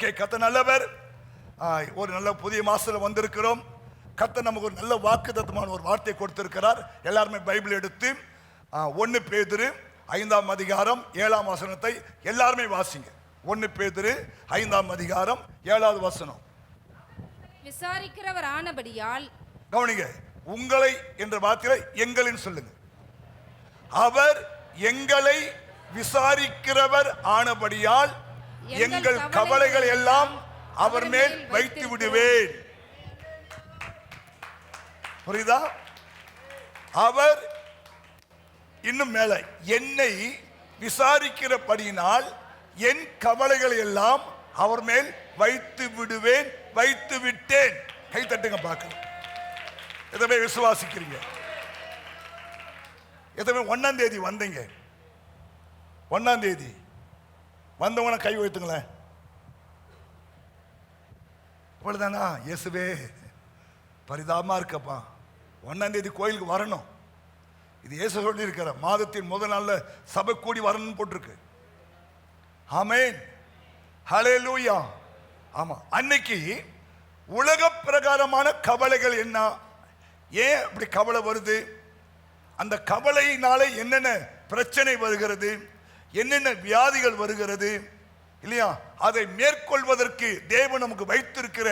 Okay, கர்த்தர் நல்லவர். ஒரு நல்ல புதிய மாசத்துல வந்திருக்கிறோம். கர்த்தர் நமக்கு ஒரு நல்ல வாக்குத்தத்தமான ஒரு வார்த்தை கொடுத்திருக்கிறார். எல்லாருமே பைபிள் எடுத்து 1 பேதுரு 5ஆம் அதிகாரம் 7ஆம் வசனத்தை எல்லாருமே வாசிங்க. 1 பேதுரு 5ஆம் அதிகாரம் 7வது வசனம். விசாரிக்கிறவர் ஆனபடியால், கவனிங்க, உங்களை என்ற வார்த்தையில எங்களின் சொல்லுங்க. அவர் எங்களை விசாரிக்கிறவர் ஆனபடியால் எங்கள் கவலைகள் எல்லாம் அவர் மேல் வைத்து விடுவேன். புரியுதா? அவர் இன்னும் மேல, என்னை விசாரிக்கிறபடியினால் என் கவலைகள் எல்லாம் அவர் மேல் வைத்து விடுவேன், வைத்து விட்டேன். கை தட்டுங்க பார்க்கலாம். எதமே விசுவாசிக்கிறீங்க? எதமே 1ஆம் தேதி வந்தீங்க? 1ஆம் தேதி வந்தவன கை வைத்துங்களேன். இப்படிதானா? இயேசுவே பரிதாபமா இருக்கப்பா, 1ஆம் தேதி கோயிலுக்கு வரணும். இது இயேசு சொல்லி இருக்கிற மாதத்தின் முதல் நாள்ல சபை கூடி வரணும்னு போட்டிருக்கு. ஆமென், ஹல்லேலூயா. ஆமா, அன்னைக்கு உலக பிரகாரமான கவலைகள் என்ன, ஏன் அப்படி கவலை வருது, அந்த கவலையினாலே என்னென்ன பிரச்சனை வருகிறது, என்னென்ன வியாதிகள் வருகிறது இல்லையா, அதை மேற்கொள்வதற்கு தேவன் நமக்கு வைத்திருக்கிற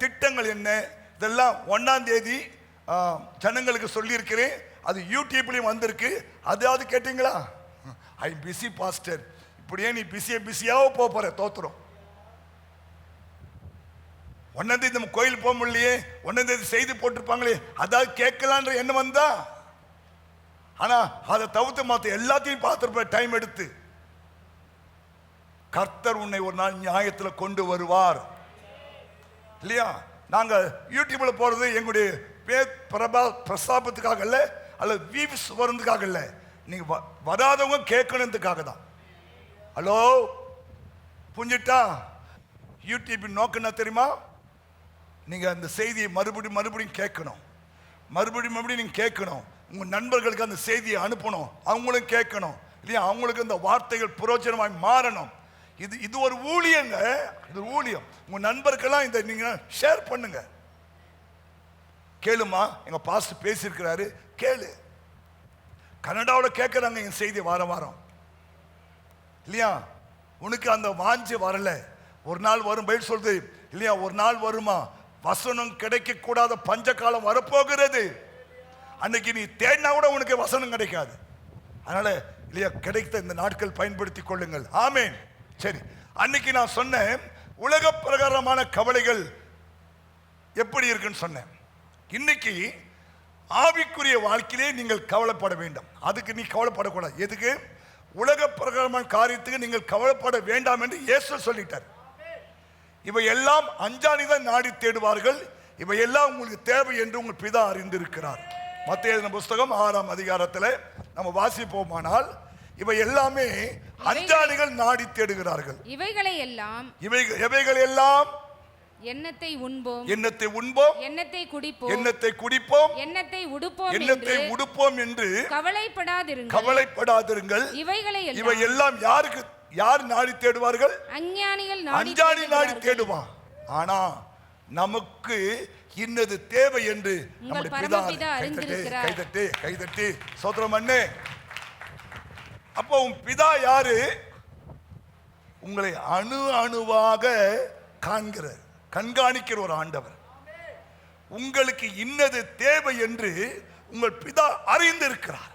திட்டங்கள் என்ன, இதெல்லாம் 1ஆம் தேதி ஜனங்களுக்கு சொல்லியிருக்கிறேன். அது யூடியூப்லையும் வந்திருக்கு. அதாவது கேட்டீங்களா? ஐ பிஸி பாஸ்டர், இப்படியே நீ பிஸியாக போற தோத்துறோம். 1ஆம் தேதி நம்ம கோயில் போக முடியலையே, 1ஆம் தேதி செய்தி போட்டிருப்பாங்களே, அதாவது கேட்கலான்ற எண்ணம் வந்தா, ஆனா அதை தவிர்த்து மற்ற எல்லாத்தையும் பார்த்துருப்ப டைம் எடுத்து. கர்த்தர் உன்னை ஒரு நாள் நியாயத்தில் கொண்டு வருவார் இல்லையா? நாங்க யூடியூப்ல போறது எங்களுடைய பிரசாபத்துக்காக இல்ல, அல்லது வியூஸ் வரதுக்காக இல்ல, நீங்க வராதவங்க கேட்கணுன்றதுக்காக தான். ஹலோ, புரிஞ்சிட்டா? யூடியூப் நோக்கம் என்ன தெரியுமா? நீங்க அந்த செய்தியை மறுபடியும் கேட்கணும், மறுபடியும் நீங்க கேட்கணும். உங்க நண்பர்களுக்கு அந்த செய்தியை அனுப்பணும், அவங்களும் கேட்கணும் இல்லையா? அவங்களுக்கு அந்த வார்த்தைகள் பிரயோஜனமாய் மாறணும். இது ஒரு ஊழியங்க, இது ஊழியம். உங்க நண்பருக்கெல்லாம் இந்த நீங்க ஷேர் பண்ணுங்க. கேளுமா, எங்க பாஸ்டர் பேசியிருக்கிறாரு, கேளு. கனடாவில் கேட்கறாங்க என் செய்தி வாரம் இல்லையா? உனக்கு அந்த வாஞ்சி வரல, ஒரு நாள் வரும். பைபிள் சொல்றது இல்லையா? ஒரு நாள் வருமா, வசனம் கிடைக்க கூடாத பஞ்ச காலம் வரப்போகிறது. அன்னைக்கு நீ தேடினா கூட உனக்கு வசனம் கிடைக்காது. அதனால இல்லையா, கிடைத்த இந்த நாட்கள் பயன்படுத்தி கொள்ளுங்கள். ஆமென். சரி, அன்னைக்கு நான் சொன்னேன் உலக பிரகாரமான கவலைகள் எப்படி இருக்குன்னு சொன்னேன். இன்னைக்கு ஆவிக்குரிய வாழ்க்கையிலே நீங்கள் கவலைப்பட வேண்டும். அதுக்கு நீ கவலைப்படக்கூடாது. எதுக்கு? உலக பிரகாரமான காரியத்துக்கு நீங்கள் கவலைப்பட வேண்டாம் என்று இயேசு சொல்லிட்டார். இவை எல்லாம் அஞ்சானிதான் நாடி தேடுவார்கள், இவை எல்லாம் உங்களுக்கு தேவை என்று உங்கள் பிதா அறிந்திருக்கிறார். மத்தேயு புஸ்தகம் 6ஆம் அதிகாரத்தில் நம்ம வாசிப்போமானால், இவை எல்லாமே அஞ்சானிகள் நாடி தேடுகிறார்கள். இவைகளை எல்லாம் எண்ணத்தை உண்போம், எண்ணத்தை குடிப்போம், எண்ணத்தை உடுப்போம் என்று கவலைப்படாதிருங்கள். இவை எல்லாம் யார் நாடி தேடுவார்கள்? அஞ்ஞானி நாடி தேடுவான். ஆனா நமக்கு இன்னது தேவை என்று நம்முடைய பிதா கைதட்டி ஸ்தோத்திரம் பண்ணு. அப்போ உன் பிதா யாரு? உங்களை அணுவாக கண்காணிக்கிற ஒரு ஆண்டவர். உங்களுக்கு இன்னது தேவை என்று உங்கள் பிதா அறிந்திருக்கிறார்.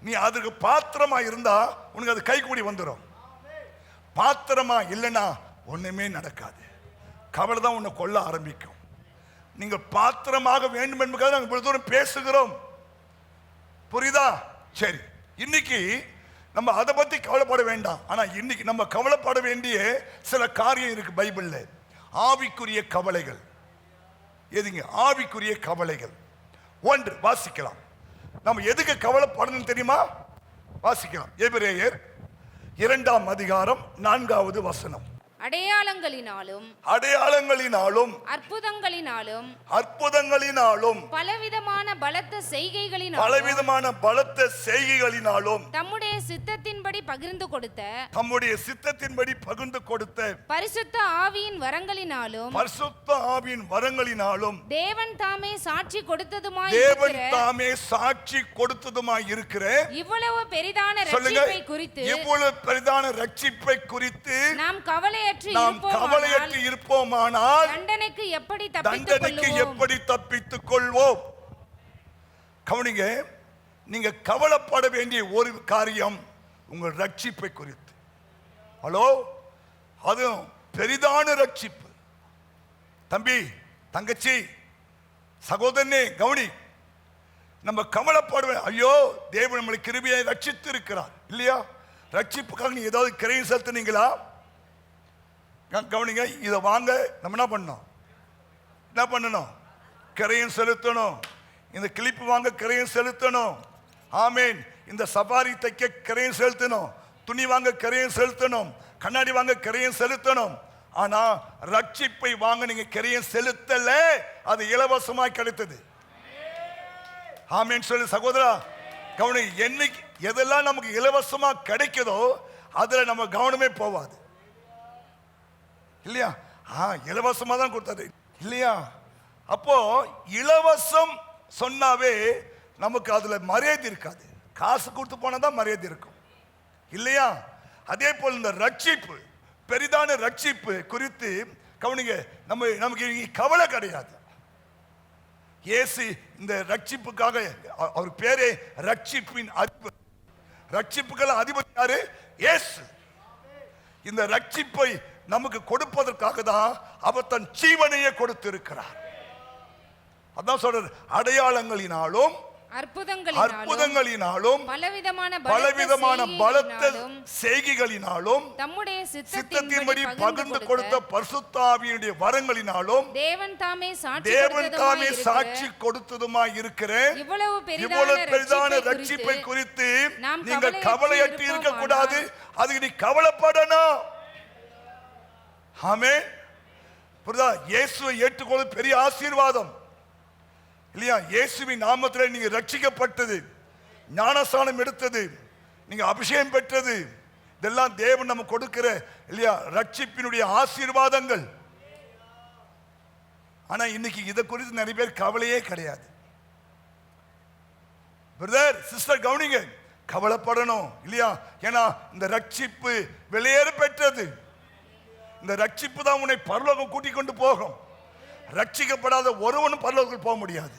நீ அதுக்கு பாத்திரமா இருந்தா உனக்கு அது கைகூடி வந்துடும். பாத்திரமா இல்லைன்னா ஒண்ணுமே நடக்காது. கவலை தான் உன்னை கொல்ல ஆரம்பிக்கும். நீங்கள் பாத்திரமாக வேண்டும் என்பதாக நாங்கள் இவ்வளவு தூரம் பேசுகிறோம். புரியுதா? சரி, இன்னைக்கு நம்ம அதை பத்தி கவலைப்பட வேண்டாம். ஆனா இன்னைக்கு நம்ம கவலைப்பட வேண்டிய சில காரியம் இருக்கு பைபிள்ல. ஆவிக்குரிய கவலைகள். எதுங்க ஆவிக்குரிய கவலைகள்? ஒன்று வாசிக்கலாம். நம்ம எதுக்கு கவலைப்படணும் தெரியுமா? வாசிக்கலாம். எபிரேயர் 2ஆம் அதிகாரம் 4வது வசனம். அடையாளங்களினாலும் அடையாளங்களினாலும் அற்புதங்களினாலும் அற்புதங்களினாலும் பலவிதமான பலத்த செய்கைகளினாலும் பலவிதமான பலத்த செய்கைகளினாலும் தம்முடைய சித்தத்தின்படி பகிர்ந்து கொடுத்த தம்முடைய சித்தத்தின்படி பகிர்ந்து கொடுத்த பரிசுத்த ஆவியின் வரங்களினாலும் பரிசுத்த ஆவியின் வரங்களினாலும் தேவன் தாமே சாட்சி கொடுத்ததுமாய் தேவன் தாமே சாட்சி கொடுத்ததுமாய் இருக்கிற இவ்வளவு பெரிதான ரட்சிப்பை குறித்து இவ்வளவு பெரிதான ரட்சிப்பை குறித்து நாம் கவலையற்று இருப்போமானால் தண்டனைக்கு எப்படி தப்பித்துக் கொள்வோம்? கவனிங்க, நீங்க கவலைப்பட வேண்டிய ஒரு காரியம் உங்கள் ரட்சிப்பை குறித்து. ஹலோ, அதுவும் பெரிதான ரட்சிப்பு. தம்பி, தங்கச்சி, சகோதரனே, கவனி. நம்ம கவலைப்படுவேன், ஐயோ தேவன் நம்மளை கிருபையை ரட்சித்து இருக்கிறார் இல்லையா? ரட்சிப்புக்காக நீ ஏதாவது கிரையம் செலுத்துனீங்களா? கவனிங்க, இதை வாங்க நம்ம என்ன பண்ணணும்? கிரையம் செலுத்தணும். இந்த கிளிப்பு வாங்க கிரையம் செலுத்தணும். ஆமேன். இந்த சபாரி தைக்க கிரையம் செலுத்தணும். துணி வாங்க கிரையம் செலுத்தணும். கண்ணாடி வாங்க கிரையம் செலுத்தணும். ஆனா ரட்சிப்பை வாங்க நீங்க கிரையம் செலுத்தல, அது இலவசமாய் கிடைத்தது. ஆமேன் சொல்லு சகோதரா. கவனி, என்னைக்கு எதெல்லாம் நமக்கு இலவசமா கிடைக்குதோ அதுல நம்ம கவனமே போவாது இல்லையா? இலவசமா தான் கொடுத்தது இல்லையா? அப்போ இலவசம் சொன்னாவே நமக்கு அதுல மரியாதை இருக்காது. காசு கொடுத்து போனதான் மரியாதை இருக்கும் இல்லையா? அதே போல் இந்த ரட்சிப்பு, பெரிதான ரட்சிப்பு குறித்து கவனிங்க, நமக்கு கவலை கிடையாது. இயேசு இந்த ரட்சிப்புக்காக, அவர் பேரே ரட்சிப்பின் அதிபதி. ரட்சிப்புகள் அதிபதி யாரு? இயேசு. இந்த ரட்சிப்பை நமக்கு கொடுப்பதற்காக தான் அவர் தன் ஜீவனையே கொடுத்திருக்கிறார். அதான் சொல்றார், அடையாளங்களினாலும் அற்புதங்களினாலும் பலவிதமான பலத்த செய்கைகளினாலும் தம்முடைய சித்தத்தின்படி பகிர்ந்து கொடுத்த பரிசுத்த ஆவியினுடைய வரங்களினாலும் தேவன் தாமே சாட்சி கொடுத்ததுமாய் இருக்கிற இவ்வளவு பெரிதான ரட்சிப்பை குறித்து நீங்கள் கவலையற்று இருக்க கூடாது. அதுக்கு நீ கவலைப்படணும். ஆமென். புரியுதா? இயேசுவை ஏற்றுக்கொள்வது பெரிய ஆசீர்வாதம் இல்லையா? இயேசுவின் நாமத்தில் நீங்க ரட்சிக்கப்பட்டது, ஞானஸ்நானம் எடுத்தது, நீங்க அபிஷேகம் பெற்றது, இதெல்லாம் தேவன் நம்ம கொடுக்கிற இல்லையா ரட்சிப்பினுடைய ஆசீர்வாதங்கள். ஆனா இன்னைக்கு இதை குறித்து நிறைய பேர் கவலையே கிடையாது. பிரதர், சிஸ்டர், கவனிங்க, கவலைப்படணும் இல்லையா? ஏன்னா இந்த ரட்சிப்பு வெளியேற பெற்றது. இந்த ரட்சிப்பு தான் உன்னை பரலோகம் கூட்டிக் கொண்டு போகும். ரட்சிக்கப்படாத ஒருவனும் பரலோகத்துக்கு போக முடியாது.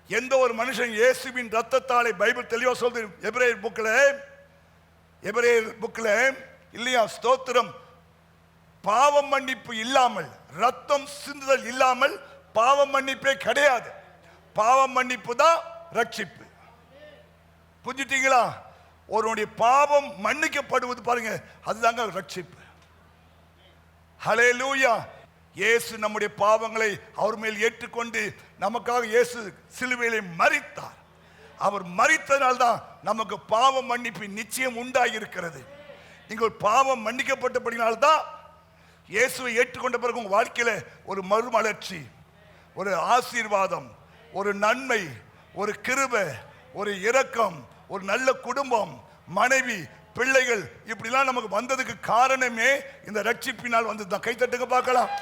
எந்த ஒரு மனுஷன் இயேசுவின் ரத்தத்தாலே, பைபிள் தெளிவா சொல்லுது எபிரேயர் புக்ல இல்லையா, ஸ்தோத்திரம், பாவம் மன்னிப்பு இல்லாமல், ரத்தம் சிந்துதல் இல்லாமல் பாவம் மன்னிப்பே கிடையாது. பாவம் மன்னிப்பு தான் ரட்சிப்பு. புரிஞ்சுட்டீங்களா? ஒருவனுடைய பாவம் மன்னிக்கப்படுவது பாருங்க, அதுதாங்க ரட்சிப்பு. ஹல்லேலூயா. இயேசு நம்முடைய பாவங்களை அவர் மேல் ஏற்றுக்கொண்டு நமக்காக இயேசு சிலுவையிலே மரித்தார். அவர் மரித்ததால்தான் நமக்கு பாவ மன்னிப்பு நிச்சயம் உண்டாகி இருக்கிறது. நீங்கள் பாவம் மன்னிக்கப்பட்டபடினால்தான் இயேசுவை ஏற்றுக்கொண்ட பிறகு உங்கள் வாழ்க்கையில ஒரு மறுமலர்ச்சி, ஒரு ஆசீர்வாதம், ஒரு நன்மை, ஒரு கிருபை, ஒரு இரக்கம், ஒரு நல்ல குடும்பம், மனைவி, பிள்ளைகள், இப்படிலாம் நமக்கு வந்ததுக்கு காரணமே இந்த ரட்சிப்பினால் வந்தது. கைத்தட்டுங்க பார்க்கலாம்.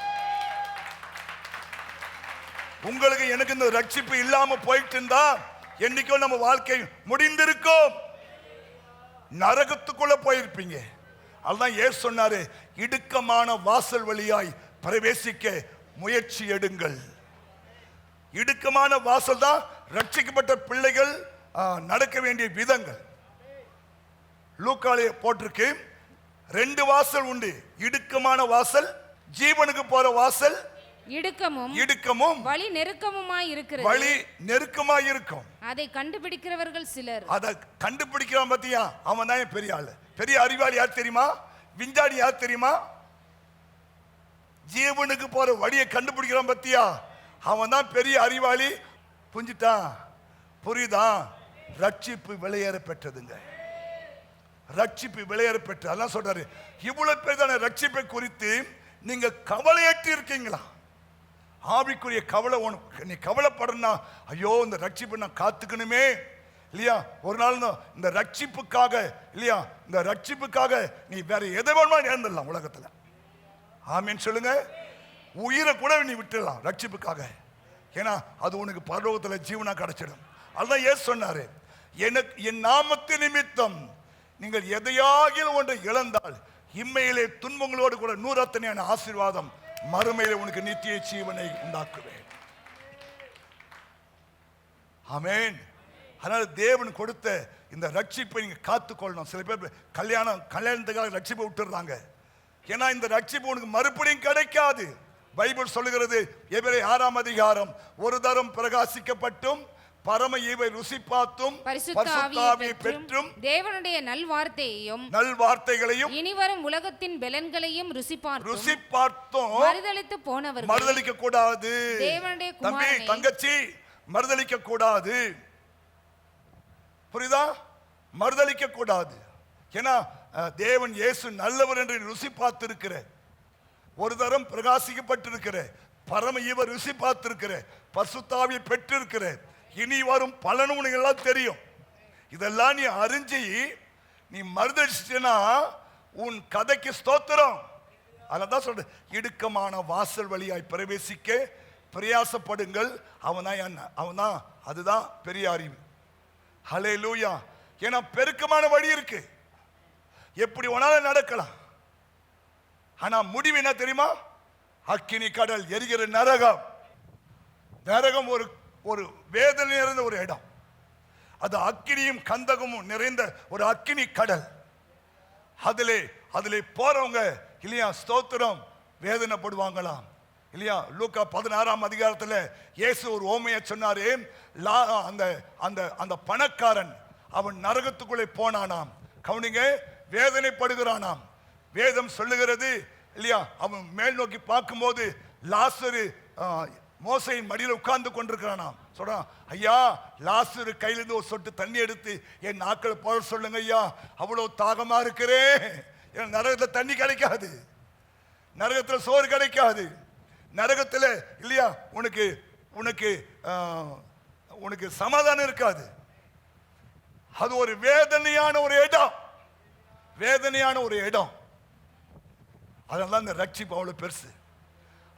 உங்களுக்கு எனக்கு இந்த ரட்சிப்பு இல்லாம போயிட்டு இருந்தா என்னைக்கோ நம்ம வாழ்க்கை முடிந்திருக்கும், நரகத்துக்குள்ள போயிருப்பீங்க. அதுதான் இயேசு சொன்னாரு, இடுக்கமான வாசல் வழியாய் பிரவேசிக்க முயற்சி எடுங்கள். இடுக்கமான வாசல் தான் ரட்சிக்கப்பட்ட பிள்ளைகள் நடக்க வேண்டிய விதங்கள். லூக்காலே போட்டிருக்கு, 2 வாசல் உண்டு. இடுக்கமான வாசல், ஜீவனுக்கு போற வாசல். இடுக்கமும் வழி நெருக்கமுமாய் இருக்கிறது. வழி நெருக்கமாய் இருக்கும். அதை கண்டுபிடிக்கிறவர்கள் சிலர். அதை கண்டுபிடிக்கிறான் பத்தியா, அவன் தான் பெரிய ஆளு. பெரிய அறிவாளி யார் தெரியுமா? விஞ்ஞானி யார் தெரியுமா? ஜீவனுக்கு போற வழியை கண்டுபிடிக்கிறான் பத்தியா, அவன் தான் பெரிய அறிவாளி. புரிஞ்சுட்டா? புரியுதா? ரட்சிப்பு வெளியேற பெற்றதுங்க. ரட்சிப்பு விளையேற பெற்று. அதான் சொல்றாரு, இவ்வளவு பேருதான ரட்சிப்பை குறித்து நீங்க கவலையற்று இருக்கீங்களா? ஆவிக்குரிய கவலை உனக்கு, நீ கவலைப்படனா, ஐயோ இந்த ரட்சிப்பை நான் காத்துக்கணுமே இல்லையா, ஒரு நாள் இந்த ரட்சிப்புக்காக இல்லையா, இந்த ரட்சிப்புக்காக நீ வேற எதை வேணுமா நேர்ந்துடலாம் உலகத்துல. ஆமீன் சொல்லுங்க. உயிரை கூட நீ விட்டுடலாம் ரட்சிப்புக்காக. ஏன்னா அது உனக்கு பரலோகத்துல ஜீவனா கிடைச்சிடும். அதுதான் இயேசு சொன்னாரு, எனக்கு என் நாமத்து நிமித்தம் நீங்கள் எதையாகிலும் ஒன்றை இழந்தால் இம்மையிலே துன்பங்களோடு கூட 100 ஆசீர்வாதம், மறுமையிலே உனக்கு நித்திய ஜீவனை உண்டாக்குவேன். ஆமென். அதனால தேவன் கொடுத்த இந்த ரட்சிப்பை நீங்க காத்துக்கொள்ளணும். சில பேர் கல்யாணத்துக்காக ரட்சிப்பை விட்டுறாங்க. ஏன்னா இந்த ரட்சிப்பு உனக்கு மறுபடியும் கிடைக்காது. பைபிள் சொல்லுகிறது, எபிரேயர் 6ஆம் அதிகாரம், ஒரு தரம் பிரகாசிக்கப்பட்டும் பரம ஈவை ருசி பார்த்தும் பரிசுத்த ஆவியை பெற்றும் தேவனுடைய நல்வார்த்தைகளையும் இனிவரும் உலகத்தின் பலன்களையும் ருசி பார்த்தும் மறுதலித்து போனவர்கள் மறுதலிக்க கூடாது. தேவனுடைய தம்பி தங்கச்சி மறுதலிக்க கூடாது. புரியுதா? மறுதலிக்க கூடாது. ஏன்னா தேவன் இயேசு நல்லவர் என்று ருசி பார்த்திருக்கிற, ஒரு தரம் பிரகாசிக்கப்பட்டிருக்கிற, பரம ஈவ ருசி பார்த்திருக்கிற, பரிசுத்த ஆவியை பெற்றிருக்கிற, இனி வரும் பலனும் உனக்கு எல்லாம் தெரியும். இதெல்லாம் நீ அறிஞ்சு நீ மறுதலிச்சினா உன் கதைக்கு ஸ்தோத்திரம். அதனால்தான் சொல்ற, இடுக்கமான வாசல் வழியாய் பிரவேசிக்க பிரயாசப்படுங்கள். அவன்தான் அதுதான் பெரிய அறிவு. ஹல்லேலூயா. ஏன்னா பெருக்கமான வழி இருக்கு, எப்படி வேணாலும் நடக்கலாம். ஆனா முடிவு என்ன தெரியுமா? அக்கினி கடல், எரிகிற நரகம். நரகம் ஒரு ஒரு வேதனை நிறைந்த ஒரு இடம். அது அக்கினியும் கந்தகமும் நிறைந்த ஒரு அக்கினி கடல். அதிலே போறவங்க இல்லையா, ஸ்தோத்திரம், வேதனைப்படுவாங்களாம் இல்லையா. லூக்கா 16ஆம் அதிகாரத்தில் இயேசு ஒரு ஓமையை சொன்னாரே, அந்த அந்த அந்த பணக்காரன் அவன் நரகத்துக்குள்ளே போனானாம். கவனிங்க, வேதனைப்படுகிறானாம். வேதம் சொல்லுகிறது இல்லையா, அவன் மேல் நோக்கி பார்க்கும்போது லாசரு மோசையின் மடியில் உட்கார்ந்து கொண்டிருக்கிறானாம். சொல்றான், ஐயா லாசரு கையிலிருந்து ஒரு சொட்டு தண்ணி எடுத்து என் நாக்களை போட சொல்லுங்க ஐயா, அவ்வளவு தாகமா இருக்கிறேன். நரகத்தில் தண்ணி கிடைக்காது, நரகத்தில் சோறு கிடைக்காது, நரகத்தில் இல்லையா உனக்கு உனக்கு உனக்கு சமாதானம் இருக்காது. அது ஒரு வேதனையான ஒரு இடம், வேதனையான ஒரு இடம். அதனால இந்த ரட்சிப்பு அவ்வளவு பெருசு.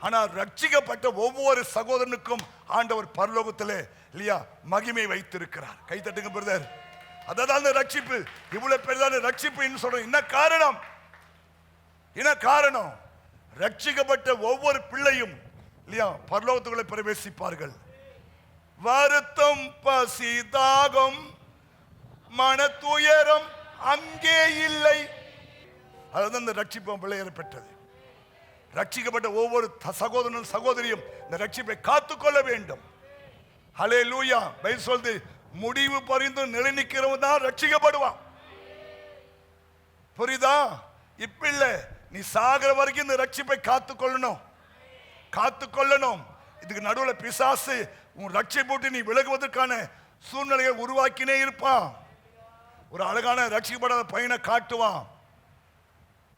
ஆனால் ரட்சிக்கப்பட்ட ஒவ்வொரு சகோதரனுக்கும் ஆண்டவர் பரலோகத்திலே இல்லையா மகிமை வைத்திருக்கிறார். கை தட்டுங்க பிரதர். அதான் அந்த ரட்சிப்பு. இவ்வளவு பெரிதான ரட்சிப்பு சொல்றேன். என்ன காரணம்? என்ன காரணம்? ரட்சிக்கப்பட்ட ஒவ்வொரு பிள்ளையும் இல்லையா பரலோகத்துக்குள்ளே பிரவேசிப்பார்கள். வருத்தம், பசி, தாகம், மன துயரம் அங்கே இல்லை. அதுதான் இந்த ரட்சிப்பு விளையாட பெற்றது. ரட்சிக்கப்பட்ட ஒவ்வொரு சகோதரனும் சகோதரியும் இந்த ரட்சிப்பை காத்துக்கொள்ள வேண்டும். ஹல்லேலூயா. பைபிள் சொல்லுது, முடிவு பரிந்து நிலை நிற்கிறவன் தான் ரட்சிக்கப்படுவான். புரியுதா? இப்ப இல்ல, நீ சாகிற வரைக்கும் இந்த ரட்சிப்பை காத்துக்கொள்ளணும், காத்துக்கொள்ளணும். இதுக்கு நடுவில் பிசாசு உன் ரட்சிப்பை போட்டு நீ விலகுவதற்கான சூழ்நிலையை உருவாக்கினே இருப்பான். ஒரு அழகான ரட்சிக்கப்படாத பையனை காட்டுவான்,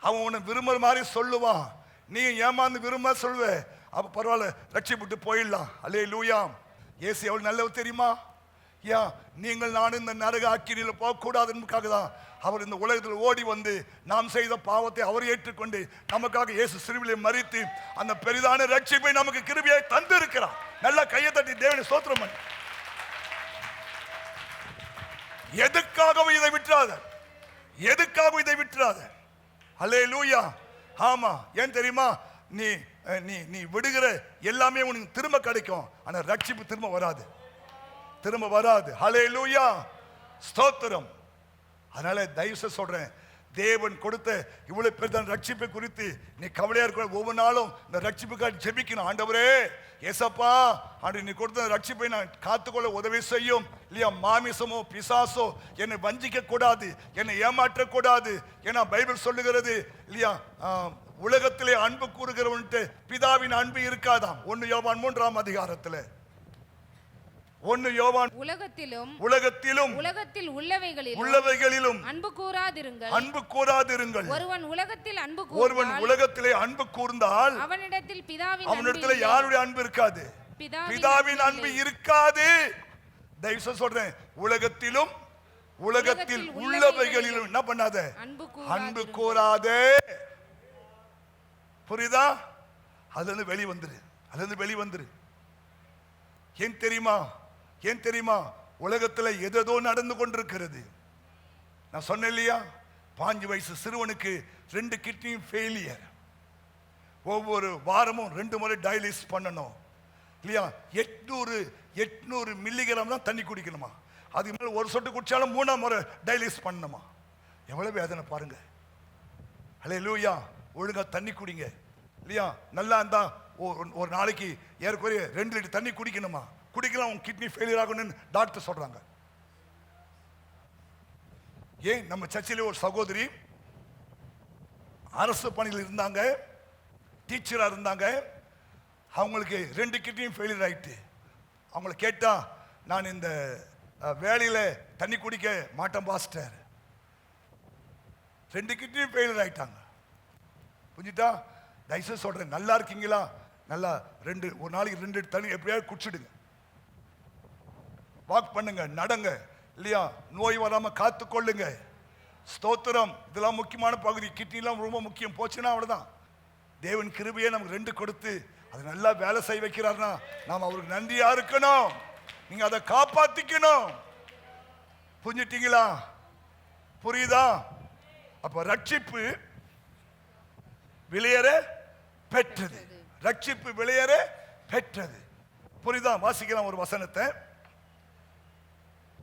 அவன் உன்னை விரும்புற மாதிரி சொல்லுவான், நீ ஏமாந்து விரும்ப சொல்லுவ, அப்ப பரவாயில்ல ரட்சிப்பட்டு போயிடலாம். அல்லேலூயா. இயேசு எவ்வளவு நல்லவர் தெரியுமா? நீங்கள் நானும் இந்த நரக அக்கினியில் போகக்கூடாது என்பதற்காக தான் அவர் இந்த உலகத்தில் ஓடி வந்து நாம் செய்த பாவத்தை அவர் ஏற்றுக்கொண்டு நமக்காக இயேசு சிலுவையிலே மரித்து அந்த பெரிதான ரட்சிப்பை நமக்கு கிருபையை தந்திருக்கிறார். நல்லா கையை தட்டி தேவனை ஸ்தோத்திரம் பண்ணு. எதுக்காகவும் இதை விட்டுறாத, எதுக்காகவும் இதை விட்டுறாத. அல்லேலூயா. ஆமா, ஏன் தெரியுமா? நீ நீ நீ விடுகிற எல்லாமே உனக்கு திரும்ப கிடைக்கும், ஆனா ரட்சிப்பு திரும்ப வராது, திரும்ப வராது. ஹல்லேலூயா, ஸ்தோத்திரம். அதனால தயவு சொல்றேன், தேவன் கொடுத்த இவ்வளவு பெரிய ரட்சிப்பை குறித்து நீ கவலையா இருக்க. ஒவ்வொரு நாளும் இந்த ரட்சிப்புக்காக ஜெபிக்கணும். ஆண்டவரே ஏசப்பா, ஆண்டு நீ கொடுத்த ரட்சிப்பை நான் காத்துக்கொள்ள உதவி செய்யும் இல்லையா. மாமிசமோ பிசாசோ என்னை வஞ்சிக்க கூடாது, என்னை ஏமாற்ற கூடாது. ஏன்னா பைபிள் சொல்லுகிறது இல்லையா, உலகத்திலே அன்பு கூறுகிறவன்ட்டு பிதாவின் அன்பு இருக்காதாம். 1 யோவான் 3ஆம் அதிகாரத்தில் 1 யோவான் உலகத்திலும் உலகத்தில் உள்ளவைகளிலும் அன்பு கூறாதிருங்கள். ஒருவன் உலகத்திலே அன்பு கூர்ந்தால் அவனிடத்தில் யாருடைய அன்பு இருக்காது? பிதாவின் அன்பு இருக்காது. தயவு சொல்றேன், உலகத்தில் உள்ளவைகளிலும் என்ன பண்ணாத? அன்பு கூறாதே. புரியுதா? அதுல இருந்து வெளிவந்துரு. ஏன் தெரியுமா? உலகத்துல எதோ நடந்து கொண்டிருக்கிறது. நான் சொன்னேன் இல்லையா, 5 வயசு சிறுவனுக்கு 2 கிட்னியும் ஃபெயிலியர். ஒவ்வொரு வாரமும் 2 முறை டயாலிசிஸ் பண்ணணும் இல்லையா? 800 மில்லிகிராம் தான் தண்ணி குடிக்கணுமா. அதுக்கு மேல ஒரு சொட்டு குடிச்சாலும் 3ஆம் முறை டயாலிசிஸ் பண்ணணுமா. எவ்வளவு வேதனை பாருங்க. ஹல்லேலூயா. ஒழுங்கா தண்ணி குடிங்க இல்லையா? நல்லா இருந்தா ஒரு நாளைக்கு ஏறக்குறைய 2 லிட்டர் தண்ணி குடிக்கணுமா. குடிக்கலாம், உங்க கிட்னி ஃபெயிலியர் ஆகணும்னு டாக்டர் சொல்றாங்க. ஏன் நம்ம சர்ச்சிலே ஒரு சகோதரி அரசு பணியில் இருந்தாங்க, டீச்சரா இருந்தாங்க. அவங்களுக்கு 2 கிட்னியும் ஃபெயிலியர் ஆயிட்டு. அவங்கள கேட்டா, நான் இந்த வேலையில தண்ணி குடிக்க மாட்டேன் பாஸ்டர். 2 கிட்னியும் ஃபெயிலியர் ஆயிட்டாங்க. புரிஞ்சுட்டா? தயவுசெய்து சொல்றேன், நல்லா இருக்கீங்களா? நல்லா ஒரு நாளைக்கு 2 தண்ணி எப்படியாவது குடிச்சிடுங்க. வாக் பண்ணுங்க, நடங்க இல்லையா? நோய் வராம காத்து கொள்ளுங்க. ஸ்தோத்திரம். இதெல்லாம் முக்கியமான பகுதி. கிட்னிலாம் ரொம்ப முக்கியம். போச்சுன்னா அவ்வளவுதான். தேவன் கிருபையை நமக்கு 2 கொடுத்து அது நல்லா வேலை செய்ய வைக்கிறார்னா நாம் அவருக்கு நன்றியா இருக்கணும். நீங்க அதை காப்பாத்திக்கணும். புரிஞ்சுட்டீங்களா? புரியுதா? அப்ப ரட்சிப்பு விலையேற பெற்றது. ரட்சிப்பு விலையேற பெற்றது. புரியுதா? வாசிக்கலாம் ஒரு வசனத்தை.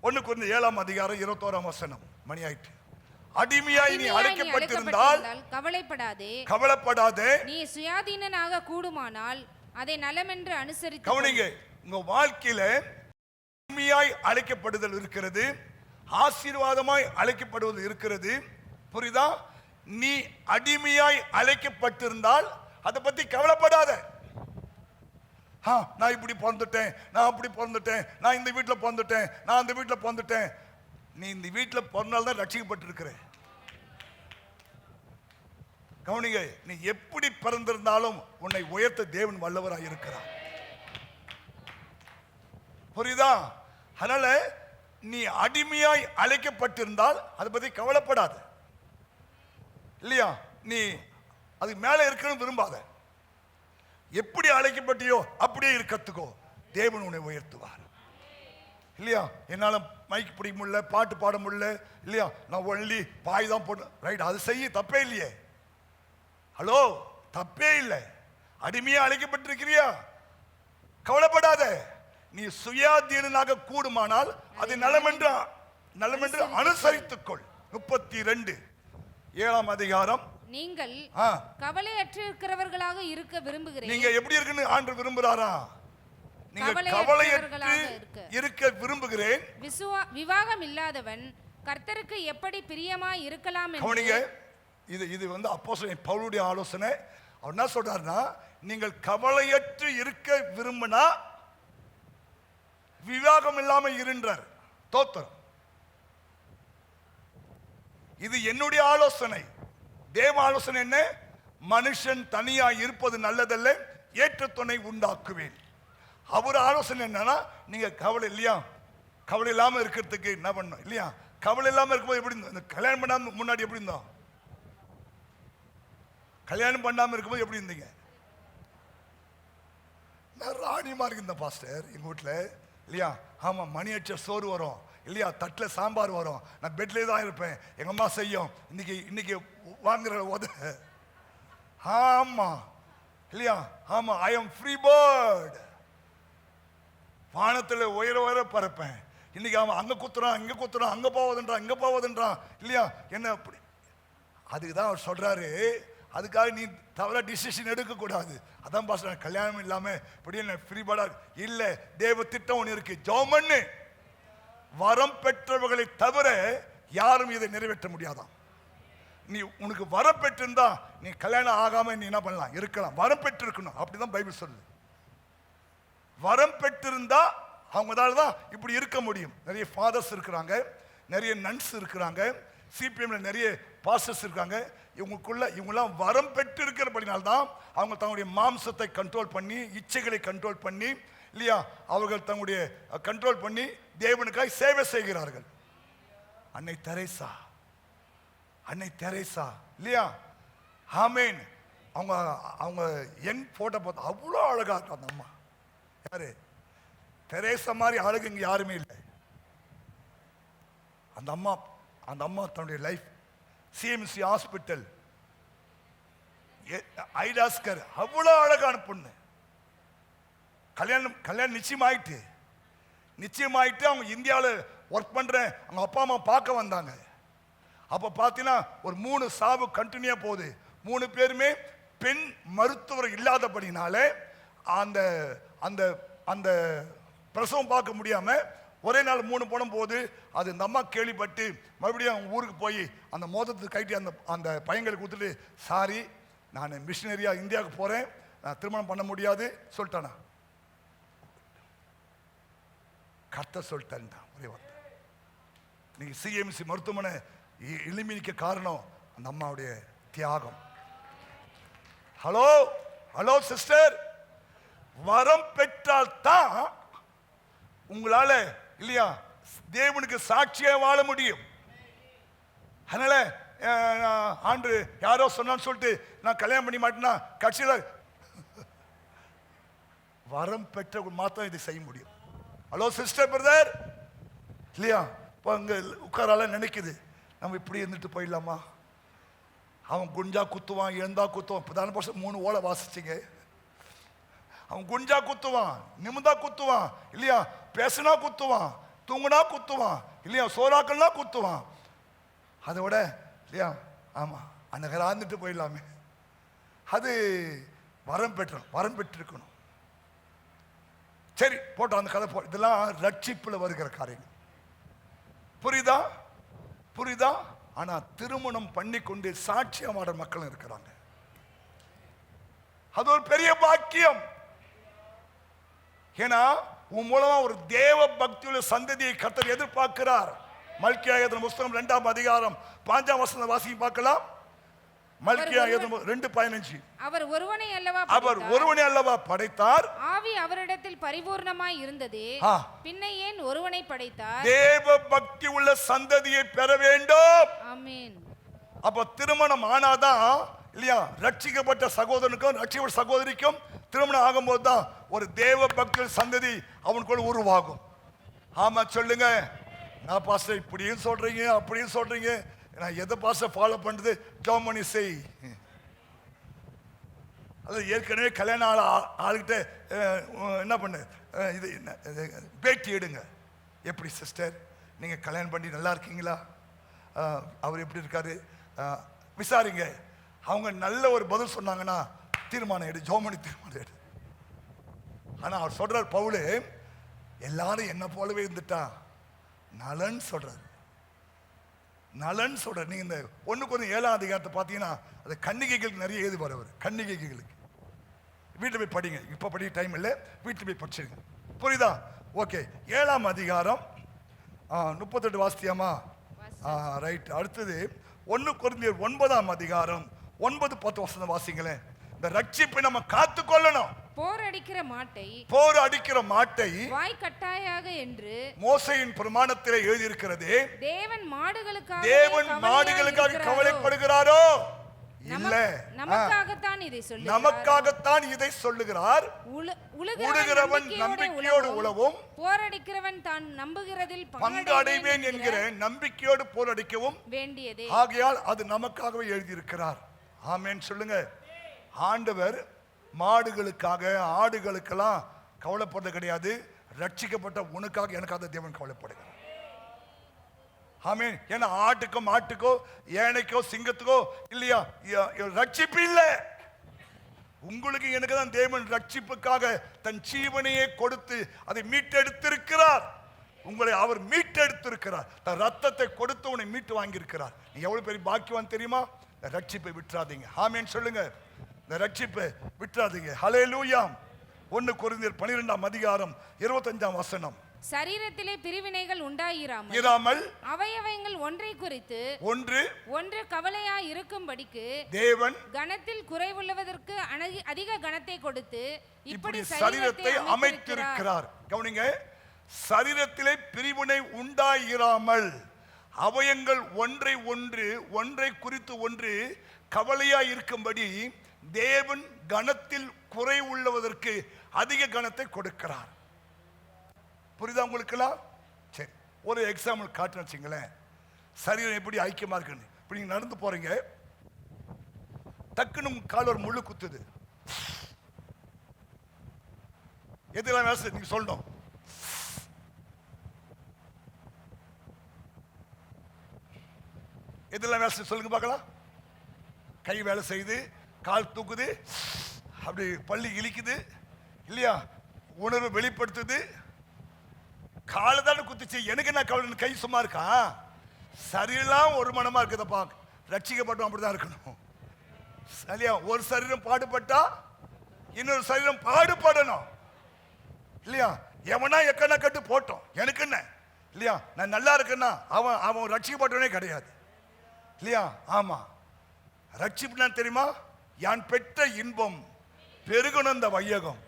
1 கொரிந்தியர் 7ஆம் அதிகாரம் 21ஆம் வசனம். மணி ஆயிட்டு. அடிமையாய் நீ அழைக்கப்பட்டிருந்தால் கவலைப்படாதே. நீ சுயாதீனனாக கூடுமானால் அதை நலமென்று அனுசரித்து. கவனிங்க, உங்க வாழ்க்கையில அடிமையாய் அழைக்கப்படுதல் இருக்கிறது, ஆசீர்வாதமாய் அழைக்கப்படுவது இருக்கிறது. புரியுதா? நீ அடிமையாய் அழைக்கப்பட்டிருந்தால் அதை பத்தி கவலைப்படாத. நான் இப்படி பிறந்துட்டேன், நான் அப்படி பிறந்துட்டேன், நான் இந்த வீட்டில் பிறந்துட்டேன், நான் அந்த வீட்டில் பிறந்துட்டேன். நீ இந்த வீட்டில் பிறந்தால்தான் ரட்சிக்கப்பட்டிருக்கிற. கவனிங்க, நீ எப்படி பிறந்திருந்தாலும் உன்னை உயர்த்த தேவன் வல்லவராக இருக்கிறார். புரியுதா? அதனால நீ அடிமையாய் அழைக்கப்பட்டிருந்தால் அதை பத்தி கவலைப்படாத இல்லையா? நீ அது மேல இருக்கணும் விரும்பாத. எப்படி அழைக்கப்பட்டியோ அப்படியே இருக்கத்துக்கோ. தேவன் உன்னை உயர்த்துவார் இல்லையா? என்னால மைக் பிடிக்க முடியல, பாட்டு பாட முடியல இல்லையா? நான் ஒன்லி பாய் தான் போட்டு ரைட், அது செய்ய தப்பே இல்லையே. ஹலோ, தப்பே இல்லை. அடிமையா அழைக்கப்பட்டிருக்கிறியா? கவலைப்படாத. நீ சுயாதீனாக கூடுமானால் அதை நலமென்று அனுசரித்துக்கொள். 32 7ஆம் அதிகாரம். நீங்கள் கவலையற்று இருக்கிறவர்களாக இருக்க விரும்புகிறேன். நீங்க எப்படி இருக்குன்னு ஆண்டவர் விரும்புறாரா? நீங்க கவலையற்று இருக்க விரும்புகிறேன். விவாகம் இல்லாதவன் கர்த்தருக்கு எப்படி பிரியமாய் இருக்கலாம் என்று. கவனிங்க, இது அப்போஸ்தலன் பவுலுடைய ஆலோசனை. அவர் என்ன சொல்றாருன்னா, நீங்கள் கவலையற்று இருக்க விரும்பினா விவாகம் இல்லாம இருன்றார். தோத்திரம். இது என்னுடைய ஆலோசனை. தேவ ஆலோசனை என்ன? மனுஷன் தனியா இருப்பது நல்லதல்ல, ஏற்ற துணை உண்டாக்குவேன். அவர் ஆலோசனை என்னன்னா, நீங்க கவலை இல்லையா, கவலை இல்லாம இருக்கிறதுக்கு என்ன பண்ணும் இல்லையா? கவலை இல்லாம இருக்கும்போது எப்படி இருந்தோம்? கல்யாணம் பண்ணாம முன்னாடி எப்படி இருந்தோம்? கல்யாணம் பண்ணாம இருக்கும்போது எப்படி இருந்தீங்க? நான் ராணிமா இருந்தேன் பாஸ்டர் எங்க வீட்டுல இல்லையா? ஆமா, மணி அடிச்ச சோறு வரும் இல்லையா? தட்டில் சாம்பார் வரும். நான் பெட்லேயே தான் இருப்பேன். எங்க அம்மா செய்யும். இன்னைக்கு வாங்குற உத. ஆமா இல்லையா? ஆமா, ஐ எம் ஃப்ரீ பேர்ட். வானத்தில் உயர பறப்பேன். இன்னைக்கு அவன் அங்க குத்துறான், இங்க குத்துறான், அங்க போவதுன்றான் இல்லையா? என்ன அப்படி? அதுக்கு தான் அவர் சொல்றாரு, அதுக்காக நீ தவறா டிசிஷன் எடுக்கக்கூடாது. அதான் பாஸ்டர், கல்யாணம் இல்லாம இப்படி என்ன ஃப்ரீ பேர்டா இல்ல. தேவ திட்டம் ஒன்று இருக்கு. ஜெபம் வரம் பெற்றவர்களை தவிர யாரும் இதை நிறைவேற்ற முடியாதாம். நீ உனக்கு வரம் பெற்றிருந்தா நீ கல்யாணம் ஆகாம நீ என்ன பண்ணலாம்? இருக்கலாம். வரம் பெற்றிருக்கணும். அப்படிதான் பைபிள் சொல்லுது. வரம் பெற்றிருந்தா அவங்களால தான் இப்படி இருக்க முடியும். நிறைய ஃபாதர்ஸ் இருக்கிறாங்க, நிறைய நன்ஸ் இருக்கிறாங்க, சிபிஎம்ல நிறைய பாஸ்டர்ஸ் இருக்காங்க. இவங்கெல்லாம் வரம் பெற்று இருக்கிறபடினால்தான் அவங்க தங்களுடைய மாம்சத்தை கண்ட்ரோல் பண்ணி, இச்சைகளை கண்ட்ரோல் பண்ணி, இல்லையா, அவர்கள் தங்களுடைய கண்ட்ரோல் பண்ணி தேவனுக்காய் சேவை செய்கிறார்கள். அன்னை தெரேசா இல்லையா, ஆமேன். அவங்க என் போட்டோ பார்த்து அவ்வளோ அழகா இருக்கும் அந்த அம்மா. யாரு? தெரேசா மாதிரி அழகு இங்க யாருமே இல்லை. அந்த அம்மா தன்னுடைய லைஃப் சிஎம்சி ஹாஸ்பிட்டல், ஐடாஸ்கர், அவ்வளோ அழகான பொண்ணு. கல்யாணம் நிச்சயமாயிட்டு அவங்க இந்தியாவில் ஒர்க் பண்ற அவங்க அப்பா அம்மா பார்க்க வந்தாங்க. அப்ப பார்த்தீங்கன்னா ஒரு 3 சாவு கண்டினியூ போகுது. 3 பேருமே பெண் மருத்துவர் இல்லாதபடினால அந்த அந்த அந்த பிரசவம் பார்க்க முடியாம ஒரே நாள் 3 போன போது அது இந்த அம்மா கேள்விப்பட்டு மறுபடியும் அவங்க ஊருக்கு போய் அந்த மோதத்தை கைட்டி அந்த பையங்களை கொடுத்துட்டு, சாரி, நான் மிஷினரியா இந்தியாவுக்கு போறேன், நான் திருமணம் பண்ண முடியாது சொல்லிட்டானா. கர்த்தர் சொல்லிட்டேன் ஒரே வார்த்தை. நீங்க சிஎம்சி மருத்துவமனை எளிமைக்க காரணம் அந்த அம்மாவுடைய தியாகம். ஹலோ சிஸ்டர், வரம் பெற்றால் தான் உங்களால இல்லையா தேவனுக்கு சாட்சியா வாழ முடியும். அதனால ஆண்டு யாரோ சொன்னான்னு சொல்லிட்டு நான் கல்யாணம் பண்ணி மாட்டேன்னா கட்சியில வரம் பெற்ற மாத்திரம் இதை செய்ய முடியும். ஹலோ சிஸ்டர், பிரதர், இல்லையா, இப்போ அங்கே உட்காரால நினைக்குது நம்ம இப்படி இருந்துட்டு போயிடலாமா. அவன் குஞ்சா குத்துவான், எழுந்தா குத்துவான். இப்போதான பர்சன் 3 ஓலை வாசிச்சிங்க. அவன் குஞ்சா குத்துவான், நிமிந்தா குத்துவான், இல்லையா, பேசுனா குத்துவான், தூங்குனா குத்துவான், இல்லையா, சோறாக்கள்னா குத்துவான். அதை விட இல்லையா, ஆமா அன்னகராந்துட்டு போயிடலாமே. அது வரம் பெற்றிருக்கணும். சரி, போட்டோம் அந்த கதை. இதெல்லாம் ரட்சிப்புல வருகிற காரியங்கள். புரியுதா? ஆனா திருமணம் பண்ணி கொண்டு சாட்சியமாட மக்களும் இருக்கிறாங்க. அது ஒரு பெரிய பாக்கியம். ஏன்னா உன் மூலமா ஒரு தேவ பக்தியுள்ள சந்ததியை கர்த்தர் எதிர்பார்க்கிறார். மல்கியா எழுதின புத்தகம் 2ஆம் அதிகாரம் 5ஆம் வசனம் வாசிக்க பார்க்கலாம். மல்கியா 2:15. அவர் ஒருவனை அல்லவா படைத்தார், ஆவி அவரிடத்தில் பரிபூர்ணமாய் இருந்தது, பின்ன ஏன் ஒருவனை படைத்தார்? தேவ பக்தி உள்ள சந்ததியை பெற வேண்டும். ஆமென். அப்ப திருமணம் ஆனாதான் இல்லையா, ரட்சிக்கப்பட்ட சகோதரனுக்கும் ரட்சிக்கப்பட்ட சகோதரிக்கும் திருமணம் ஆகும்போது தான் ஒரு தேவ பக்தி சந்ததி அவனுக்குள்ள உருவாகும். ஆமா சொல்லுங்க. நான் பாஸ்டர் இப்படியும் சொல்றீங்க அப்படியும் சொல்றீங்க, நான் எதை பாஸ்டர் ஃபாலோ பண்றது? ஜோமணி செய். அது ஏற்கனவே கல்யாணம் ஆளுகிட்ட என்ன பண்ணு, இது பேட்டி எடுங்க. எப்படி சிஸ்டர், நீங்க கல்யாணம் பண்ணி நல்லா இருக்கீங்களா, அவர் எப்படி இருக்காரு விசாரிங்க. அவங்க நல்ல ஒரு பதில் சொன்னாங்கன்னா தீர்மானம் எடு, ஜோமணி தீர்மானம் எடு. ஆனா அவர் சொல்றார், பவுலு எல்லாரும் என்ன போலவே இருந்துட்டா நலன் சொல்றாரு. நீங்க இந்த 1 கொரிந்தியர் 7ஆம் அதிகாரத்தை பார்த்தீங்கன்னா அது கன்னிகைகளுக்கு நிறைய எழுதி வரவர். கன்னிகைகளுக்கு வீட்டில் போய் படிங்க, இப்போ படிக்க டைம் இல்லை, வீட்டில் போய் படிச்சிருங்க. புரியுதா? ஓகே. 7ஆம் அதிகாரம் 38 வாசித்தியாமா? ரைட். அடுத்தது 1 கொரிந்தியர் 9ஆம் அதிகாரம் 9-10 வசனம் வாசிங்களேன். இந்த ரட்சிப்பை நம்ம காத்து கொள்ளணும். போர் அடிக்கிற மாட்டை வாய் கட்டாயாக என்று மோசேயின் பிரமாணத்திலே எழுதி இருக்கிறது. தேவன் மாடுகளுக்காக கவலைப்படுகிறாரோ? இல்ல, நமக்காகத்தான் இதை சொல்லுகிறார். உழுகிறவன் நம்பிக்கையோடு உழவும், போரடிக்கிறவன் தான் நம்புகிறதில் பங்கு அடைவேன் என்கிற நம்பிக்கையோடு போரடிக்கவும் வேண்டியதே. ஆகையால் அது நமக்காகவே எழுதியிருக்கிறார். ஆமென் சொல்லுங்க. ஆண்டவர் மாடுகளுக்காக ஆடுகளுக்கெல்லாம் கவலைப்படுறது கிடையாது. ரட்சிக்கப்பட்ட உனக்காக எனக்காக தேவன் கவலைப்படுகிறார். ஆமென். ஏன்னா ஆட்டுக்கோ மாட்டுக்கோ ஏனைக்கோ சிங்கத்துக்கோ இல்லையா ரட்சிப்பு இல்லை. உங்களுக்கு எனக்கு தான் தேவன் ரட்சிப்புக்காக தன் ஜீவனையே கொடுத்து அதை மீட்டெடுத்திருக்கிறார். உங்களை அவர் மீட்டெடுத்திருக்கிறார். தன் ரத்தத்தை கொடுத்து உன்னை மீட்டு வாங்கியிருக்கிறார். நீ எவ்வளவு பெரிய பாக்கியவான் தெரியுமா? ரட்சிப்பை விட்டுறாதீங்க. ஆமென் சொல்லுங்க. இந்த ரட்சிப்பை விட்டுறாதீங்க. ஹல்லேலூயா. 1 கொரிந்தியர் 12ஆம் அதிகாரம் 25ஆம் வசனம். சரீரத்திலே பிரிவினைகள் உண்டாயிராமல் இராமல் அவயவங்கள் ஒன்றை குறித்து ஒன்று கவலையா இருக்கும்படிக்கு தேவன் கணத்தில் குறைவுள்ளவதற்கு அதிக கணத்தை கொடுத்து இப்படி சரீரத்தை அமைத்திருக்கிறார். கவனிங்க, சரீரத்திலே பிரிவினை உண்டாயிராமல் அவயங்கள் ஒன்றை குறித்து ஒன்று கவலையா இருக்கும்படி தேவன் கணத்தில் குறை உள்ளவதற்கு அதிக கணத்தை கொடுக்கிறார். புரியுதா உங்களுக்குலாம்? சரி, ஒரு எக்ஸாம்பிள் காட்டுன்னு வச்சுங்களேன். சரீரம் எப்படி ஐக்கியமா இருக்குன்னு. இப்படி நீங்க நடந்து போறீங்க, டக்குன்னு கால் ஒரு முள்ளு குத்துது. எதெல்லாம் வேலை நீங்க சொல்லணும். எதெல்லாம் வேலை சொல்லுங்க பார்க்கலாம். கை வேலை செய்யுது, கால் தூக்குது, அப்படி பள்ளி இழிக்குது இல்லையா, உணர்வு வெளிப்படுத்துது. காலை தானே குத்துச்சு, எனக்கு என்ன கவலை, கை சும்மா இருக்கா? சரீரம் ஒரு மனமா இருக்குதப்பா. ரட்சிக்கப்பட்டோம் அப்படிதான் இருக்கணும் இல்லையா? ஒரு சரீரம் பாடுபட்டா இன்னொரு சரீரம் பாடுபடணும் இல்லையா? எவனா எக்கனா கட்டு போட்டோம், எனக்கு என்ன இல்லையா? நான் நல்லா இருக்கேன்னா அவன் ரட்சிக்கப்பட்டவனே கிடையாது இல்லையா? ஆமா, ரட்சிப்புனா தெரியுமா? யான் பெற்ற இன்பம் பெருகணும் இந்த வையகம்.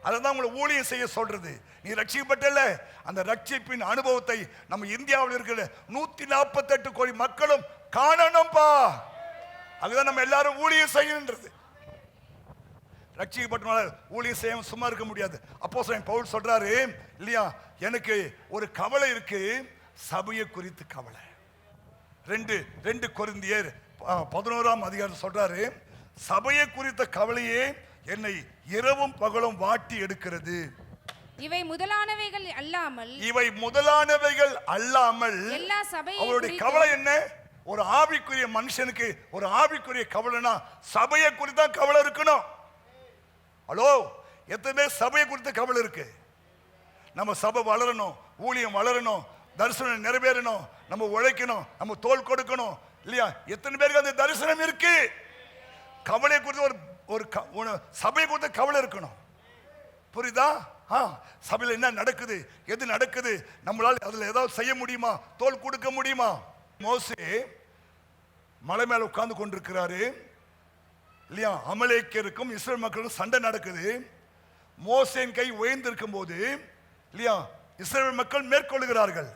அதான் உங்களை ஊழியம் செய்ய சொல்றது. நீ ரட்சிக்கப்பட்டல, அந்த ரட்சிப்பின் அனுபவத்தை நம்ம இந்தியாவில் இருக்கிற 148 கோடி மக்களும் காணணும்பா. அதுதான் நம்ம எல்லாரும் ஊழியம் செய்யணுன்றது. ரட்சிக்கப்பட்டனால ஊழியம் செய்ய சும்மா இருக்க முடியாது. அப்போஸ்தலன் பவுல் சொல்றாரு இல்லையா, எனக்கு ஒரு கவலை இருக்கு, சபையை குறித்து கவலை. 2 கொரிந்தியர் 11ஆம் அதிகாரம் சொல்றாரு, சபையை குறித்த கவலையே என்னை இரவும் பகலும் வாட்டி எடுக்கிறது. இவை முதலானவைகள் அல்லாமல் எல்லா சபையும் அவருடைய கவலை என்ன? ஒரு ஆவிக்குரிய மனுஷனுக்கு ஒரு ஆவிக்குரிய கவலைனா சபையை குறித்து தான் கவலை இருக்கணும். ஹலோ, எத்தனை பேர் சபையை குறித்து கவலை இருக்கு? நம்ம சபை வளரணும், ஊழியம் வளரணும், தரிசனம் நிறைவேறணும், நம்ம உழைக்கணும், நம்ம தோள் கொடுக்கணும் இல்லையா? எத்தனை பேருக்கு அந்த தரிசனம் இருக்கு? கவலை குறித்து ஒரு சபையை குறித்து கவலை இருக்கணும். புரியுதா? சபையில் என்ன நடக்குது, எது நடக்குது, நம்மளால் அதுல ஏதாவது செய்ய முடியுமா, தோள் கொடுக்க முடியுமா? மோசே மலை மேல உட்கார்ந்து கொண்டிருக்கிறாரு இல்லையா? அமலேக்கியருக்கும் இஸ்ரவேல் மக்களுக்கும் சண்டை நடக்குது. மோசேன் கை உயர்ந்திருக்கும் போது இல்லையா, இஸ்ரவேல் மக்கள் மேற்கொள்கிறார்கள்.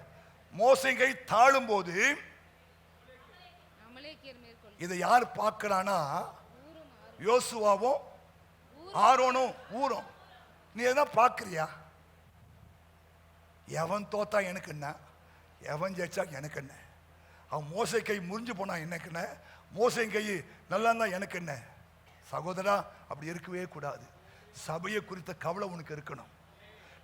மோசேன் கை தாழும் போது இதை யார் பார்க்கிறானா? யோசுவாவும் ஆரோனும் ஊரும். நீ எதான் பார்க்கிறியா? எவன் தோத்தா எனக்கு என்ன, எவன் ஜெயிச்சா எனக்கு என்ன? அவன் மோசை கை முறிஞ்சு போனா எனக்கு என்ன, மோசை கை நல்லா இருந்தா எனக்கு என்ன? சகோதரா, அப்படி இருக்கவே கூடாது. சபையை குறித்த கவலை உனக்கு இருக்கணும்.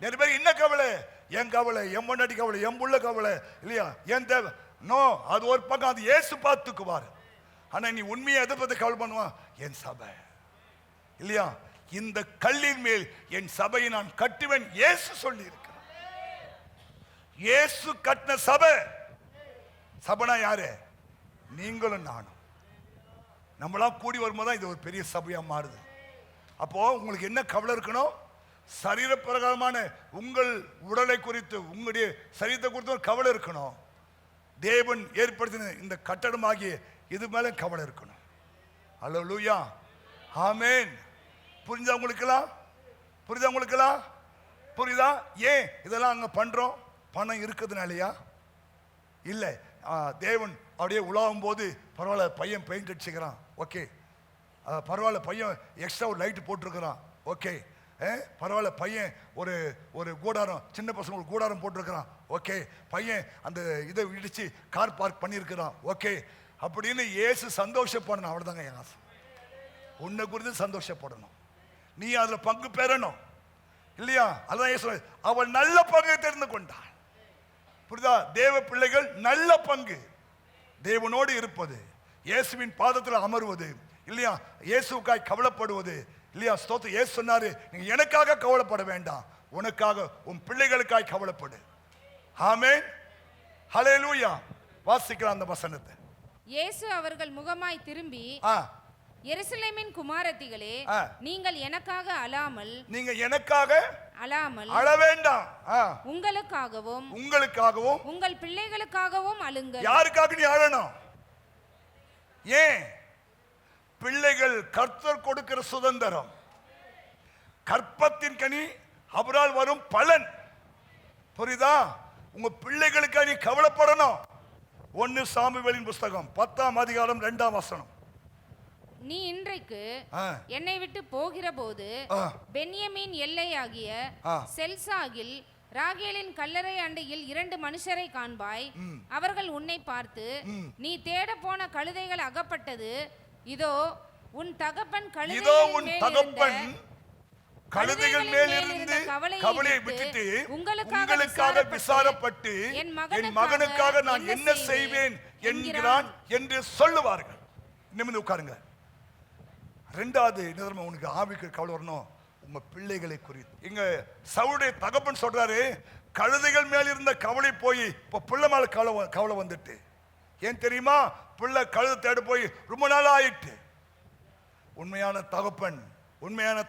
நிறைய பேர் என்ன கவலை? என் கவலை, என் பொண்டாட்டி கவலை, என் புள்ள கவலை இல்லையா, என் தேவை. நோ, அது ஒரு பக்கம், அது இயேசு பார்த்துக்குவார். ஆனா நீ உண்மையை எதை பத்தி கவலை பண்ணுவான்? என் சபை இல்லையா, இந்த கல்லின் மேல் என் சபையை நான் கட்டுவேன் இயேசு சொல்லி இருக்கிறார். இயேசு கட்டின சபை. சபைனா யாரு? நீங்களும் நானும். நம்மளாம் கூடி வரும்போது இது ஒரு பெரிய சபையா மாறுது. அப்போ உங்களுக்கு என்ன கவலை இருக்கணும்? சரீர பிரகாரமான உங்கள் உடலை குறித்து, உங்களுடைய சரீரத்தை குறித்து ஒரு கவலை இருக்கணும். தேவன் ஏற்படுத்தின இந்த கட்டடமாகிய இது மேல கவலை இருக்கணும். அல்லேலூயா, ஆமென். புரிஞ்சா உங்களுக்குலாம்? புரியுதா? ஏன் இதெல்லாம் அங்க பண்றோம்? பணம் இருக்குதுனாலயா? இல்ல, தேவன் அப்படியே உலாவும் போது பரவாயில்ல, பையன் பெயிண்ட் அடிச்சுக்கிறான், ஓகே. பரவாயில்ல, பையன் எக்ஸ்ட்ரா ஒரு லைட் போட்டிருக்கிறான், ஓகே. பரவாயில்ல, பையன் ஒரு கூடாரம், சின்ன பசங்களுக்கு கூடாரம் போட்டிருக்கிறான், ஓகே. பையன் அந்த இதை இடிச்சு கார் பார்க் பண்ணியிருக்கிறான், ஓகே. அப்படின்னு இயேசு சந்தோஷப்படணும். அவ்வளவுதாங்க என் ஆசை. உன்னை குறித்து சந்தோஷப்படணும், நீ அதுல பங்கு பெறணும் இல்லையா? அதான் இயேசு அவள் நல்ல பங்கை தெரிந்து கொண்டாள். புரியுதா? தேவ பிள்ளைகள் நல்ல பங்கு, தேவனோடு இருப்பது, இயேசுவின் பாதத்தில் அமர்வது இல்லையா, இயேசுக்காய் கவலைப்படுவது இல்லையா? ஸ்தோத்திரம். இயேசு சொன்னாரு, நீங்க எனக்காக கவலைப்பட வேண்டாம், உனக்காக உன் பிள்ளைகளுக்காய் கவலைப்படு. ஆமென், ஹல்லேலூயா. வாசிக்கலாம் அந்த வசனத்தை. இயேசு அவர்கள் முகமாய் திரும்பி எருசலேமின் குமாரத்திகளே, நீங்கள் எனக்காக அழாமல், நீங்க எனக்காக அழாமல் அழ வேண்டாம். உங்களுக்காகவும் உங்கள் பிள்ளைகளுக்காகவும் அழுங்கள். யாருக்காக நீ அழணும்? ஏன்? பிள்ளைகள் கர்த்தர் கொடுக்கிற சுதந்திரம், கற்பத்தின் கனி அவரால் வரும் பலன். புரியுதா? உங்க பிள்ளைகளுக்கு நீ கவலைப்படணும். 1 சாமுவேலின் புஸ்தகம் 10ஆம் அதிகாரம் 2ஆம் வசனம். நீ இன்றைக்கு என்னை விட்டு போகிற போது பென்யமீன் எல்லையாகிய செல்சாகில் ராகேலின் கல்லறை அண்டையில் 2 மனுஷரை காண்பாய். அவர்கள் உன்னை பார்த்து, நீ தேட போன கழுதைகள் அகப்பட்டது, இதோ உன் தகப்பன் கழுதைகள் மேல் இருந்து கவலையை விட்டுட்டு உங்களுக்காக விசாரப்பட்டு என் மகனுக்காக நான் என்ன செய்வேன் என்கிறான் என்று சொல்லுவார்கள். நிமிர்ந்து உட்காருங்க. 2வது நிதர்மம், உனக்கு ஆவிக்கு கவலை வரணும் உங்க பிள்ளைகளை குறித்து. இங்க சவுளுடைய தகப்பன் சொல்றாரு, கழுதைகள் மேல் இருந்த கவலை போய் இப்ப பிள்ளை மேல கவலை வந்துட்டு. ஏன் தெரியுமா? பிள்ளை கழுதை தேட போய் ரொம்ப நாள் ஆயிட்டு. உண்மையான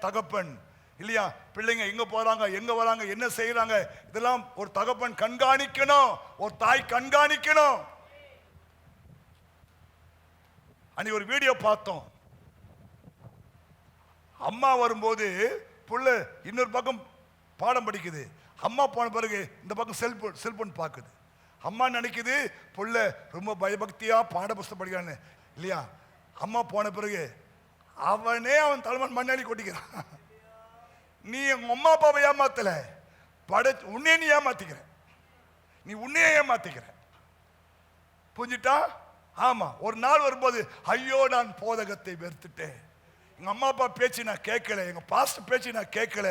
தகப்பன் இல்லையா? பிள்ளைங்க எங்க போறாங்க, எங்க வராங்க, என்ன செய்யறாங்க, இதெல்லாம் ஒரு தகப்பன் கண்காணிக்கணும், ஒரு தாய் கண்காணிக்கணும். அன்னைக்கு ஒரு வீடியோ பார்த்தோம். அம்மா வரும்போது புள்ள இன்னொரு பக்கம் பாடம் படிக்குது. அம்மா போன பிறகு இந்த பக்கம் செல்போன் பார்க்குது. அம்மா நினைக்குது புள்ள ரொம்ப பயபக்தியா பாட புஸ்தகம் படிக்கிறான்னு இல்லையா? அம்மா போன பிறகு அவன் தலைவன் மண்ணாளி கொட்டிக்கிறான். நீ உங்க அம்மா அப்பாவை ஏமாத்தல, உன்னைய நீ ஏமாத்திக்கிற, நீ உன்னையே ஏமாத்திக்கிற. புரிஞ்சுட்டா? ஆமா. ஒரு நாள் வரும்போது, ஐயோ நான் போதகத்தை வெறுத்துட்டேன், எங்க அம்மா அப்பா பேச்சு நான் கேட்கல, எங்க பாஸ்டர் பேச்சு நான் கேட்கல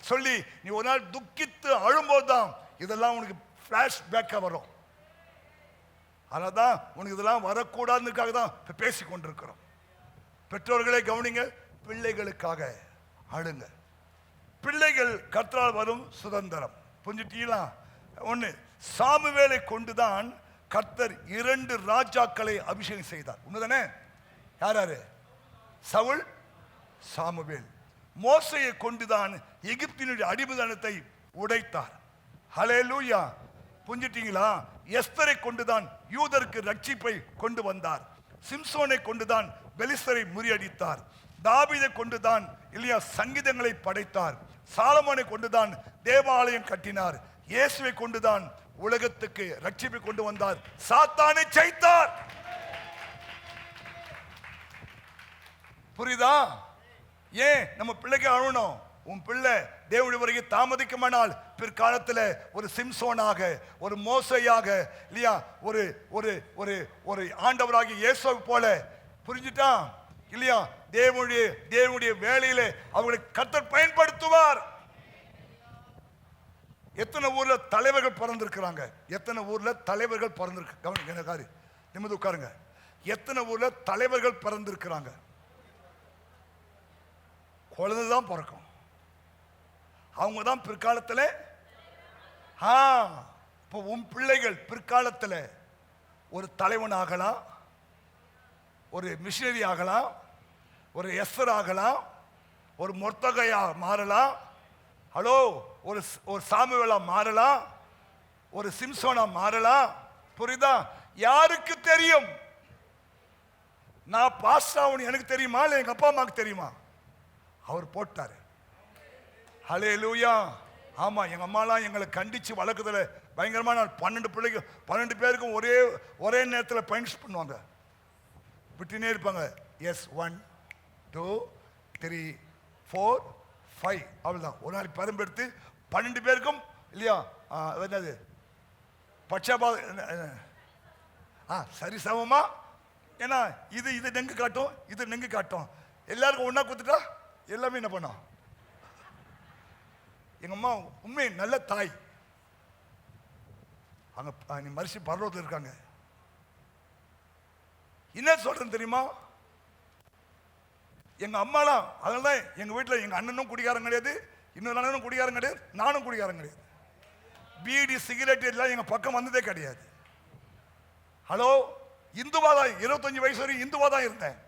சொல்லி நீ ஒரு நாள் துக்கித்து அழும்போதுதான் இதெல்லாம் உனக்கு பிளாஷ் பேக்கா வரும். அதனால்தான் உனக்கு இதெல்லாம் வரக்கூடாதுக்காக தான் பேசி கொண்டிருக்கிறோம். பெற்றோர்களை கவனிங்க, பிள்ளைகளுக்காக அழுங்க. பிள்ளைகள் கர்த்தரால் வரும் சுதந்திரம். புரிஞ்சுட்டீங்களா? 1 சாமுவேலை கொண்டுதான் கர்த்தர் 2 ராஜாக்களை அபிஷேகம் செய்தார். உண்மைதானே? யாரு? சவுல், சாமுவேல். மோசையை கொண்டுதான் எகிப்தினுடைய அடிமைத்தனத்தை உடைத்தார். ஹல்லேலூயா. புரிஞ்சுட்டீங்களா? எஸ்தரை கொண்டுதான் யூதருக்கு ரட்சிப்பை கொண்டு வந்தார். சிம்சோனை கொண்டுதான் பெலிஸ்தரை முறியடித்தார். தாவீதை கொண்டுதான் இல்லையா சங்கீதங்களை படைத்தார். சாலமோனை கொண்டுதான் தேவாலயம் கட்டினார். இயேசுவை கொண்டுதான் உலகத்துக்கு ரட்சிப்பை கொண்டு வந்தார். சாத்தானை ஜெயித்தார். புரியுதா? ஏன் நம்ம பிள்ளைக்கு அழணும்? உன் பிள்ளை தேவனுடைய வருகை தாமதிக்குமானால் பிற்காலத்தில் ஒரு சிம்சோனாக, ஒரு மோசையாக இல்லையா, ஒரு ஒரு ஒரு ஒரு ஆண்டவராகிய இயேசுவை போல. புரிஞ்சுட்டா இல்லையா? தேவனுடைய வேலையில அவங்களை கர்த்தர் பயன்படுத்துவார். எத்தனை ஊர்ல தலைவர்கள் பிறந்திருக்கிறாங்க, எத்தனை ஊர்ல தலைவர்கள் பிறந்திருக்காரு. நிமிர்ந்து உட்காருங்க. எத்தனை ஊர்ல தலைவர்கள் பிறந்திருக்கிறாங்க. குழந்தைதான் பிறக்கும், அவங்க தான் பிற்காலத்தில். இப்போ உன் பிள்ளைகள் பிற்காலத்தில் ஒரு தலைவன் ஆகலாம், ஒரு மிஷினரி ஆகலாம், ஒரு எஸ்தர் ஆகலாம், ஒரு மொர்தகையா மாறலாம். ஹலோ, ஒரு சாமுவேலா மாறலாம், ஒரு சிம்சோனா மாறலாம். புரியுதா? யாருக்கு தெரியும்? நான் பாஸ் ஆகணும் எனக்கு தெரியுமா, இல்லை எங்க அப்பா அம்மாவுக்கு தெரியுமா? அவர் போட்டாரு. ஹல்லேலூயா. ஆமா, எங்க அம்மாலாம் எங்களை கண்டிச்சு வளர்க்குறதுல பயங்கரமான 12 பிள்ளைங்க 12 பேருக்கும் ஒரே நேரத்தில் பயிற்சி பண்ணுவாங்க. விட்டுனே இருப்பாங்க. எஸ் 1 2 3 4 5 அவ்வளோதான். ஒரு நாளைக்கு பரம்பெடுத்து 12 பேருக்கும் இல்லையா என்னது பட்சபா சரி சமமா. ஏன்னா இது நெங்கு காட்டும், இது நெங்கு காட்டும். எல்லாருக்கும் ஒன்றா கொடுத்துட்டா எல்லாமே என்ன பண்ணோம். எங்க அம்மா உண்மை நல்ல தாய். அங்க நீ மரிசி பரலோகத்தில் இருக்காங்க. என்ன சொல்றேன்னு தெரியுமா? எங்க அம்மாலாம் அதனால்தான் எங்க வீட்டில் எங்க அண்ணனும் குடிகாரம் கிடையாது, இன்னொரு அண்ணனும் குடிகாரம் கிடையாது, நானும் குடிகாரம் கிடையாது. பீடி சிகரெட் எல்லாம் எங்க பக்கம் வந்ததே கிடையாது. ஹலோ, இந்துவா தான் 25 வயசு வரைக்கும் இந்துவா தான் இருந்தேன்.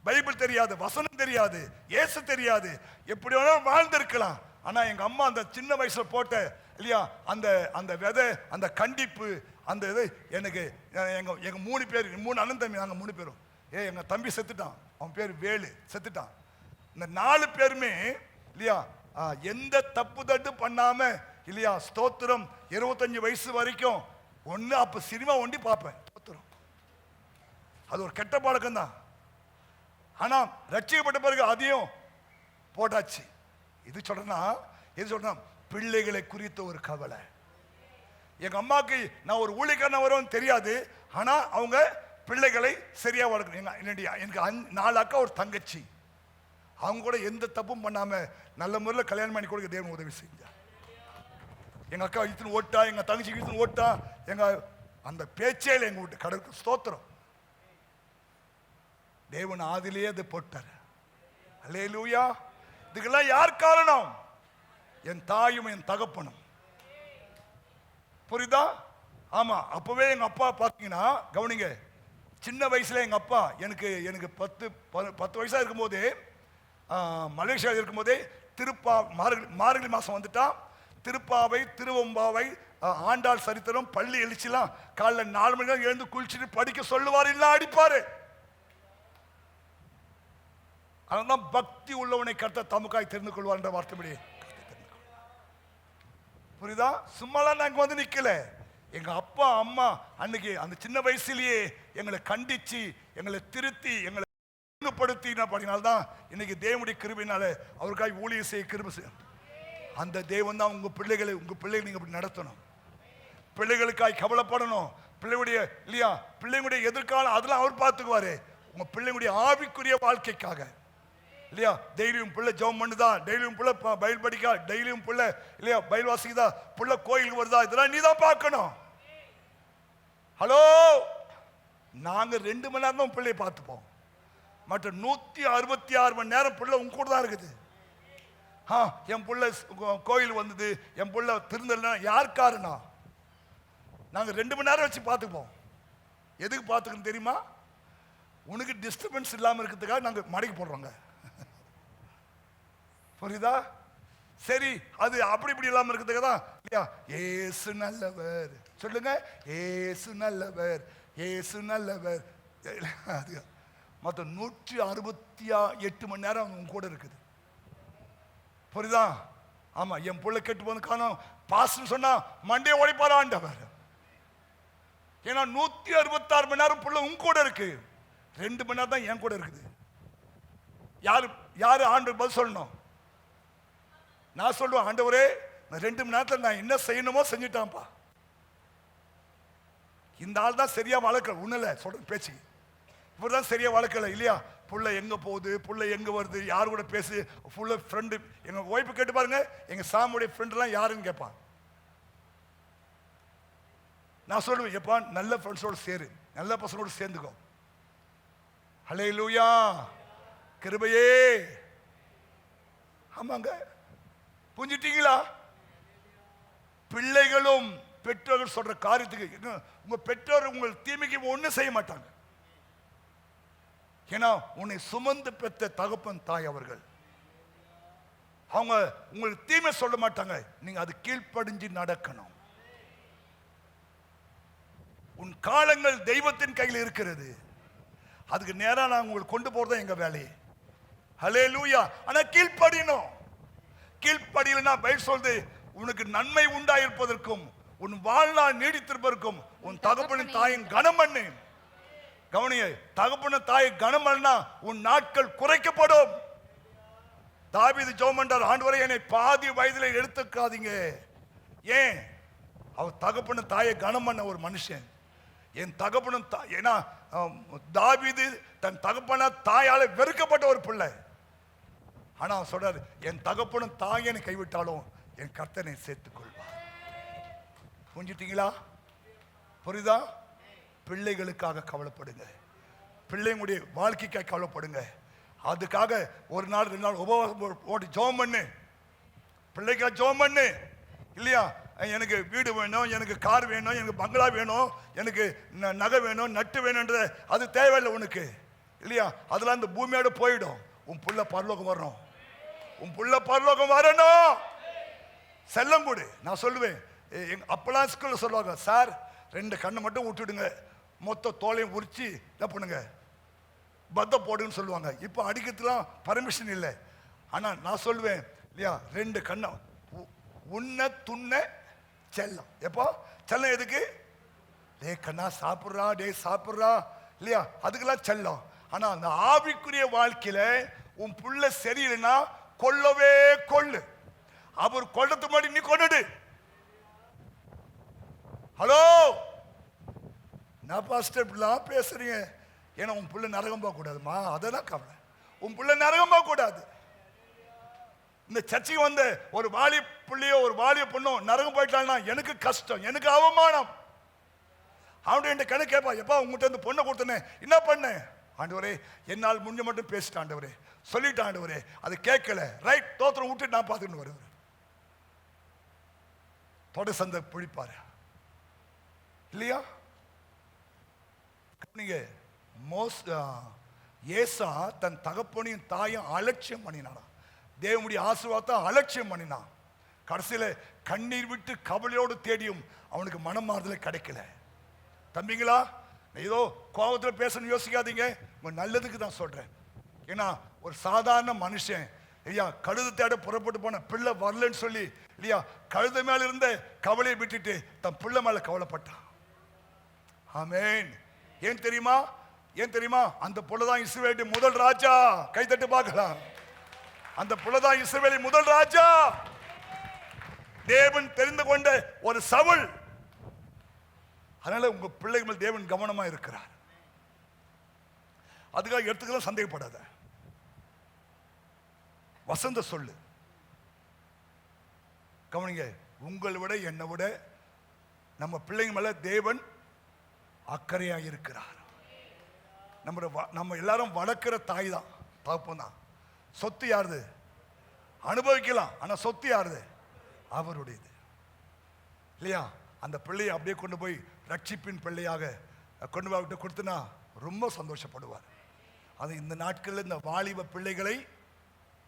பைபிள் தெரியாது, வசனம் தெரியாது, இயேசு தெரியாது, எப்படி வேணாலும் வாழ்ந்திருக்கலாம். ஆனா எங்க அம்மா அந்த சின்ன வயசுல போட்ட இல்லையா அந்த அந்த விதை, அந்த கண்டிப்பு, அந்த இது எனக்கு எங்க எங்க 3 பேர், 3 அண்ணன் தம்பி, நாங்க 3 பேரும். எங்க தம்பி செத்துட்டான், அவன் பேர் வேலு, செத்துட்டான். இந்த 4 பேருமே இல்லையா எந்த தப்பு தட்டு பண்ணாம இல்லையா ஸ்தோத்திரம் 25 வயசு வரைக்கும் ஒண்ணு அப்ப சினிமா ஒண்டி பார்ப்பேன். ஸ்தோத்திரம், அது ஒரு கெட்ட பழக்கம் தான். ஆனா ரட்சிக்கப்பட்ட பிறகு அதையும் போட்டாச்சு. இது சொல்றேன்னா பிள்ளைகளை குறித்த ஒரு கவலை. எங்க அம்மாக்கு நான் ஒரு ஊழியக்காரன் வருவேன்னு தெரியாது, ஆனா அவங்க பிள்ளைகளை சரியா வளர்க்கணும். எனக்கு 4 அக்கா ஒரு தங்கச்சி, அவங்க கூட எந்த தப்பும் பண்ணாம நல்ல முறையில் கல்யாணம் பண்ணி கொடுக்க தேவன் உதவி செஞ்சார். எங்க அக்கா இழுத்துன்னு ஓட்டா, எங்க தங்கச்சி இழுத்துன்னு ஓட்டா, எங்க அந்த பேச்சே இல்லை எங்க வீட்டு கடவுளுக்கு ஸ்தோத்திரம். தேவன் ஆதிலேயே அது போட்டார். அல்லேலூயா. இதுக்கெல்லாம் யார் காரணம்? என் தாயும் என் தகப்பனும். புரியுதா? ஆமா, அப்பவே எங்க அப்பா பார்த்தீங்கன்னா கவனிங்க, சின்ன வயசுல எங்க அப்பா எனக்கு 10 வயசா இருக்கும்போதே மலேசியா இருக்கும்போதே மார்கழி மாசம் வந்துட்டா திருப்பாவை, திருவம்பாவை, ஆண்டாள் சரித்திரம், பள்ளி எழுச்சிலாம் காலைல 4 மணி நேரம் எழுந்து குளிச்சுட்டு படிக்க சொல்லுவார், இல்ல அடிப்பாரு. அதனால்தான் பக்தி உள்ளவனை கர்த்தர் தமக்காய் தெரிந்து கொள்வார் என்ற வார்த்தைப்படி. புரியுதா? சும்மாலாம் நாங்க வந்து நிக்கல. எங்க அப்பா அம்மா அன்னைக்கு அந்த சின்ன வயசுலயே எங்களை கண்டிச்சு, எங்களை திருத்தி, எங்களை ஒழுங்குபடுத்தினால்தான் இன்னைக்கு தேவனுடைய கிருபையினால அவருக்காய் ஊழியம் செய்ய கிருபை செய்யும். அந்த தேவன் தான் உங்க பிள்ளைகளை நீங்க இப்படி நடத்தணும். பிள்ளைகளுக்காய் கவலைப்படணும். பிள்ளைகளுடைய இல்லையா பிள்ளைங்களுடைய எதிர்காலம் அதெல்லாம் அவர் பார்த்துக்குவாரு. உங்க பிள்ளைங்களுடைய ஆவிக்குரிய வாழ்க்கைக்காக இல்லையா டெய்லியும் பிள்ளை ஜெபம் பண்ணுதா, டெய்லியும் பிள்ளை பைபிள் படிக்கா, டெய்லியும் பிள்ளை இல்லையா பைபிள் வாசிக்குதா, பிள்ளை கோயிலுக்கு வருதா, இதெல்லாம் நீ தான் பார்க்கணும். ஹலோ, நாங்க 2 மணி நேரம் தான் பிள்ளையை பார்த்துப்போம். மற்ற 166 மணி நேரம் பிள்ளை உங்க கூட தான் இருக்குது. என் பிள்ளை கோயில் வந்தது, என் பிள்ளை திருந்தல, யார் காரணம்? நாங்க 2 மணி நேரம் வச்சு பார்த்துப்போம். எதுக்கு பார்த்துக்கணும் தெரியுமா? உனக்கு டிஸ்டர்பன்ஸ் இல்லாமல் இருக்கிறதுக்காக நாங்க மடக்கி போடுறோங்க. புரியுதா? சரி, அது அப்படி இப்படி இல்லாமல் இருக்கிறதுக்காக தான் இல்லையா. ஏசு நல்லவர் சொல்லுங்க, ஏசு நல்லவர், ஏசு நல்லவர். மற்ற 168 மணி நேரம் உங்க கூட இருக்குது. புரியுதா? ஆமா, என் பிள்ளை கெட்டு போன காரணம் பாஸ்ன்னு சொன்னா மண்டே உடைப்பாரா ஆண்டவர். ஏன்னா 166 மணி நேரம் பிள்ளை உங்க கூட இருக்கு, 2 மணி நேரம் தான் என் கூட இருக்குது. யாரு ஆண்டு பதில் சொல்லணும்? நான் சொல்லுவேன், ஆண்டவரே 2 மணி நேரத்தில் நான் என்ன செய்யணுமோ செஞ்சுட்டான்ப்பா. இந்த ஆள் தான் சரியா வளர்க்கல, உன்னல சொல்ற பேச்சு இவர் தான் சரியா வளர்க்கல இல்லையா. புள்ள எங்க போகுது, புள்ள எங்க வருது, யாரு கூட பேசு, ஃபுல்லா ஃப்ரெண்டு. எங்க ஒய்ஃபு கேட்டு பாருங்க, எங்க சாமுடைய ஃப்ரெண்ட்லாம் யாருன்னு கேட்பான். நான் சொல்லுவேன், எப்பா நல்ல ஃப்ரெண்ட்ஸோடு சேரு, நல்ல பசங்களோடு சேர்ந்துக்கோ. ஹல்லேலூயா, கிருபையே. ஆமாங்க, புரிஞ்சிட்டீங்களா? பிள்ளைகளும் பெற்றோர்கள் சொல்ற காரியத்துக்கு உங்க பெற்றோர் உங்கள் தீமைக்கு ஒன்றும் செய்ய மாட்டாங்க. ஏன்னா உன்னை சுமந்து பெற்ற தகப்பன் தாய் அவர்கள். அவங்க உங்களுக்கு தீமை சொல்ல மாட்டாங்க, நீங்க அது கீழ்ப்படிஞ்சு நடக்கணும். உன் காலங்கள் தெய்வத்தின் கையில் இருக்கிறது, அதுக்கு நேரா நான் உங்களுக்கு கொண்டு போறதா எங்க வேலையே. ஹல்லேலூயா. ஆனா கீழ்ப்படியணும். கீழ்ப்படியலன்னா பைபிள் சொல்லுது, உனக்கு நன்மை உண்டாயிருப்பதற்கும் உன் வாழ்நாள் நீடித்திருப்பதற்கும் உன் தகப்பனின் தாயின் கனம் பண்ணு. கவனிய, தகப்பன தாய் கனம் பண்ணா உன் நாட்கள் குறைக்கப்படும். தாவீது ஜெபம் பண்றார், ஆண்டவரே என்னை பாதி வயதில எடுத்துக்காதீங்க. ஏன்? அவர் தகப்பன தாயை கனம் பண்ண ஒரு மனுஷன். என் தகப்பனும் ஏன்னா தாவீது தன் தகப்பன தாயால வெறுக்கப்பட்ட ஒரு பிள்ளை. ஆனா அவன் சொல்றாரு, என் தகப்பனும் தாயனை கைவிட்டாலும் என் கர்த்தனை சேர்த்துக் கொள்வார். புரிஞ்சுட்டீங்களா? புரியுதா? பிள்ளைகளுக்காக கவலைப்படுங்க, பிள்ளைங்களுடைய வாழ்க்கைக்காக கவலைப்படுங்க. அதுக்காக ஒரு நாள் 2 நாள் உபவாசம் போட்டு ஜெபம் பண்ணு, பிள்ளைக்காக ஜெபம் பண்ணு இல்லையா. எனக்கு வீடு வேணும், எனக்கு கார் வேணும், எனக்கு பங்களா வேணும், எனக்கு நகை வேணும், நட்டு வேணும்ன்ற அது தேவையில்லை உனக்கு. இல்லையா, அதெல்லாம் இந்த பூமியோட போயிடும். உன் புள்ள பரலோகம் வரணும், உன் புள்ள பரலோகம் வரணும். செல்லம் கொடு. நான் சொல்லுவேன், அப்பெல்லாம் ஸ்கூல்ல சொல்லுவாங்க, சார் 2 கண்ணை மட்டும் விட்டுடுங்க, மொத்த தோலையும் உரிச்சு என்ன பண்ணுங்க, பத்த போடுன்னு சொல்லுவாங்க. இப்போ அடிக்கிறதுலாம் பர்மிஷன் இல்லை. ஆனால் நான் சொல்லுவேன் இல்லையா, 2 கண்ணை உன்ன துண்ண செல்லம். எப்போ செல்லம் எதுக்கு? டே கண்ணா சாப்பிட்றா, டே சாப்பிட்றா இல்லையா, அதுக்கெல்லாம் செல்லம். ஆனால் அந்த ஆவிக்குரிய வாழ்க்கையில உன் புள்ள சரியில்லைன்னா கொல்லவே கொள்ளு. அவர் கொல்லத்து முன்னாடி நீ கொண்டுடு. ஹலோ, நான் பாஸ்டர் இப்படிலாம் பேசுறீங்க, ஏன்னா உன் புள்ள நரகம் போக கூடாதுமா, அதான் கவலை. உன் புள்ள நரகம் போக கூடாது. இந்த சர்ச்சைக்கு வந்த ஒரு வாலிய புள்ளியோ ஒரு வாலிய பொண்ணோ நரகம் போயிட்டான்னா எனக்கு கஷ்டம், எனக்கு அவமானம். அவன் என் கணக்கு கேட்பா, எப்பா உங்ககிட்ட இந்த பொண்ணை கொடுத்தனே என்ன பண்ணேன்? ஆண்டவரே என்னால் முடிஞ்ச மட்டும் பேசிட்டான் ஆண்டவரே, சொல்லிட்டான் ஆண்டவரே, அது கேட்கல, ரைட் தோத்திரம் விட்டு நான் பார்த்துட்டு வருவேன். தொட சந்தை பிடிப்பாரு இல்லையா? நீங்க ஏசா தன் தகப்பனையும் தாயும் அலட்சியம் பண்ணினானா, தேவனுடைய ஆசீர்வாதத்தை அலட்சியம் பண்ணினான். கடைசியில கண்ணீர் விட்டு கவலையோடு தேடியும் அவனுக்கு மனமாறுதலை கிடைக்கல. தம்பிங்களா, ஏதோ கோபத்தில் பேசணும் யோசிக்காதீங்க, உங்க நல்லதுக்கு தான் சொல்றேன். ஏன்னா ஒரு சாதாரண மனுஷன் ஐயா கழுத தேட புறப்பட்டு போன பிள்ளை வரலன்னு சொல்லி இல்லையா, கழுத மேல இருந்த கவலையை விட்டுட்டு தன் பிள்ளை மேல கவலைப்பட்டான். ஆமேன். ஏன் தெரியுமா? ஏன் தெரியுமா? அந்த புள்ளதான் இஸ்ரவேலின் முதல் ராஜா. கைத்தட்டு பார்க்கலாம். அந்த புள்ளதான் இஸ்ரவேலின் முதல் ராஜா. தேவன் தெரிந்து கொண்ட ஒரு சவுல். அதனால உங்க பிள்ளைகள் தேவன் கவனமா இருக்கிறார். அதுக்காக எடுத்துக்கலாம் சந்தேகப்படாத. வசந்த சொல்லு கவனிங்க, உங்களை விட என்னை விட நம்ம பிள்ளைங்க மேல தேவன் அக்கறையா இருக்கிறார். நம்ம எல்லாரும் வளர்க்கிற தாய் தான், தகப்பன் தான். சொத்து யாருது? அனுபவிக்கலாம், ஆனா சொத்து யாருது? அவருடையது இல்லையா? அந்த பிள்ளையை அப்படியே கொண்டு போய் ரட்சிப்பின் பிள்ளையாக கொண்டு போய் கொடுத்தனா ரொம்ப சந்தோஷப்படுவார். அது இந்த நாட்களில் இந்த வாலிப பிள்ளைகளை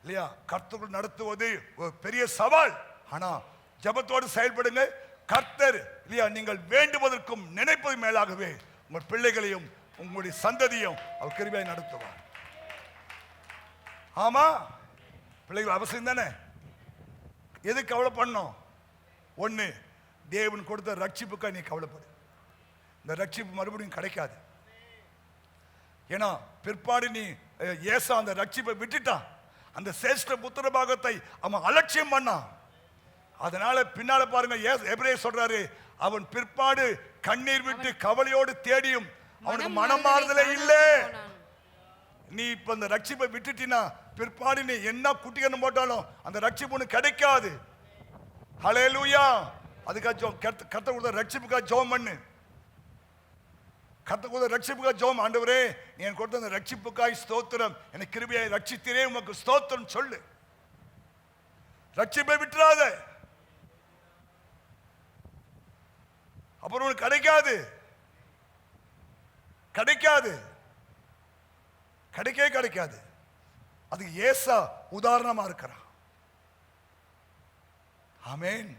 இல்லையா கர்த்தருக்குள் நடத்துவது ஒரு பெரிய சவால். ஆனா ஜெபத்தோடு செயல்படுங்க. கர்த்தர் இல்லையா நீங்கள் வேண்டுவதற்கும் நினைப்பது மேலாகவே உங்கள் பிள்ளைகளையும் உங்களுடைய சந்ததியும் அவர் கிருபையாய் நடத்துவார். ஆமா, பிள்ளைகள் அவசியம் தானே. எதுக்கு கவலை பண்ணணும்? ஒண்ணு, தேவன் கொடுத்த ரட்சிப்புக்காக நீ கவலைப்படு. இந்த ரட்சிப்பு மறுபடியும் கிடைக்காது. ஏன்னா பிற்பாடு நீ ஏசா அந்த ரட்சிப்பை விட்டுட்டான். அந்த சேஷ்ட புத்திர பாகத்தை அவன் அலட்சியம் பண்ணான். அதனால பின்னால பாருங்க, எபிரேயர் சொல்றாரு, அவன் பிற்பாடு கண்ணீர் விட்டு கவலையோடு தேடியும் அவனுக்கு மனமாறுதலே இல்லை. நீ இப்ப அந்த ரட்சிப்பை விட்டுட்டினா பிற்பாடு நீ என்ன குட்டிகன்னு போட்டாலும் அந்த ரட்சிப்பு உனக்கு கிடைக்காது. ஹல்லேலூயா. அதுக்காக கர்த்தர் கொடுத்த ரட்சிப்புக்காக ஜெபம் பண்ணு. கர்த்தர் கொடுத்த ரட்சிப்புக்காக ஜெபம். ஆண்டவரே நீ எனக்கு கொடுத்த அந்த ரட்சிப்புக்காய் ஸ்தோத்திரம், எனக்கு கிருபையாய் ரட்சித்தீரே உமக்கு ஸ்தோத்திரம் சொல்லு. ரட்சிப்பை விட்டுறாத, அப்புறம் உனக்கு கிடைக்காது. கிடைக்காது, கிடைக்கவே கிடைக்காது. அதுக்கு ஏசா உதாரணமா இருக்கிறான். ஆமென்.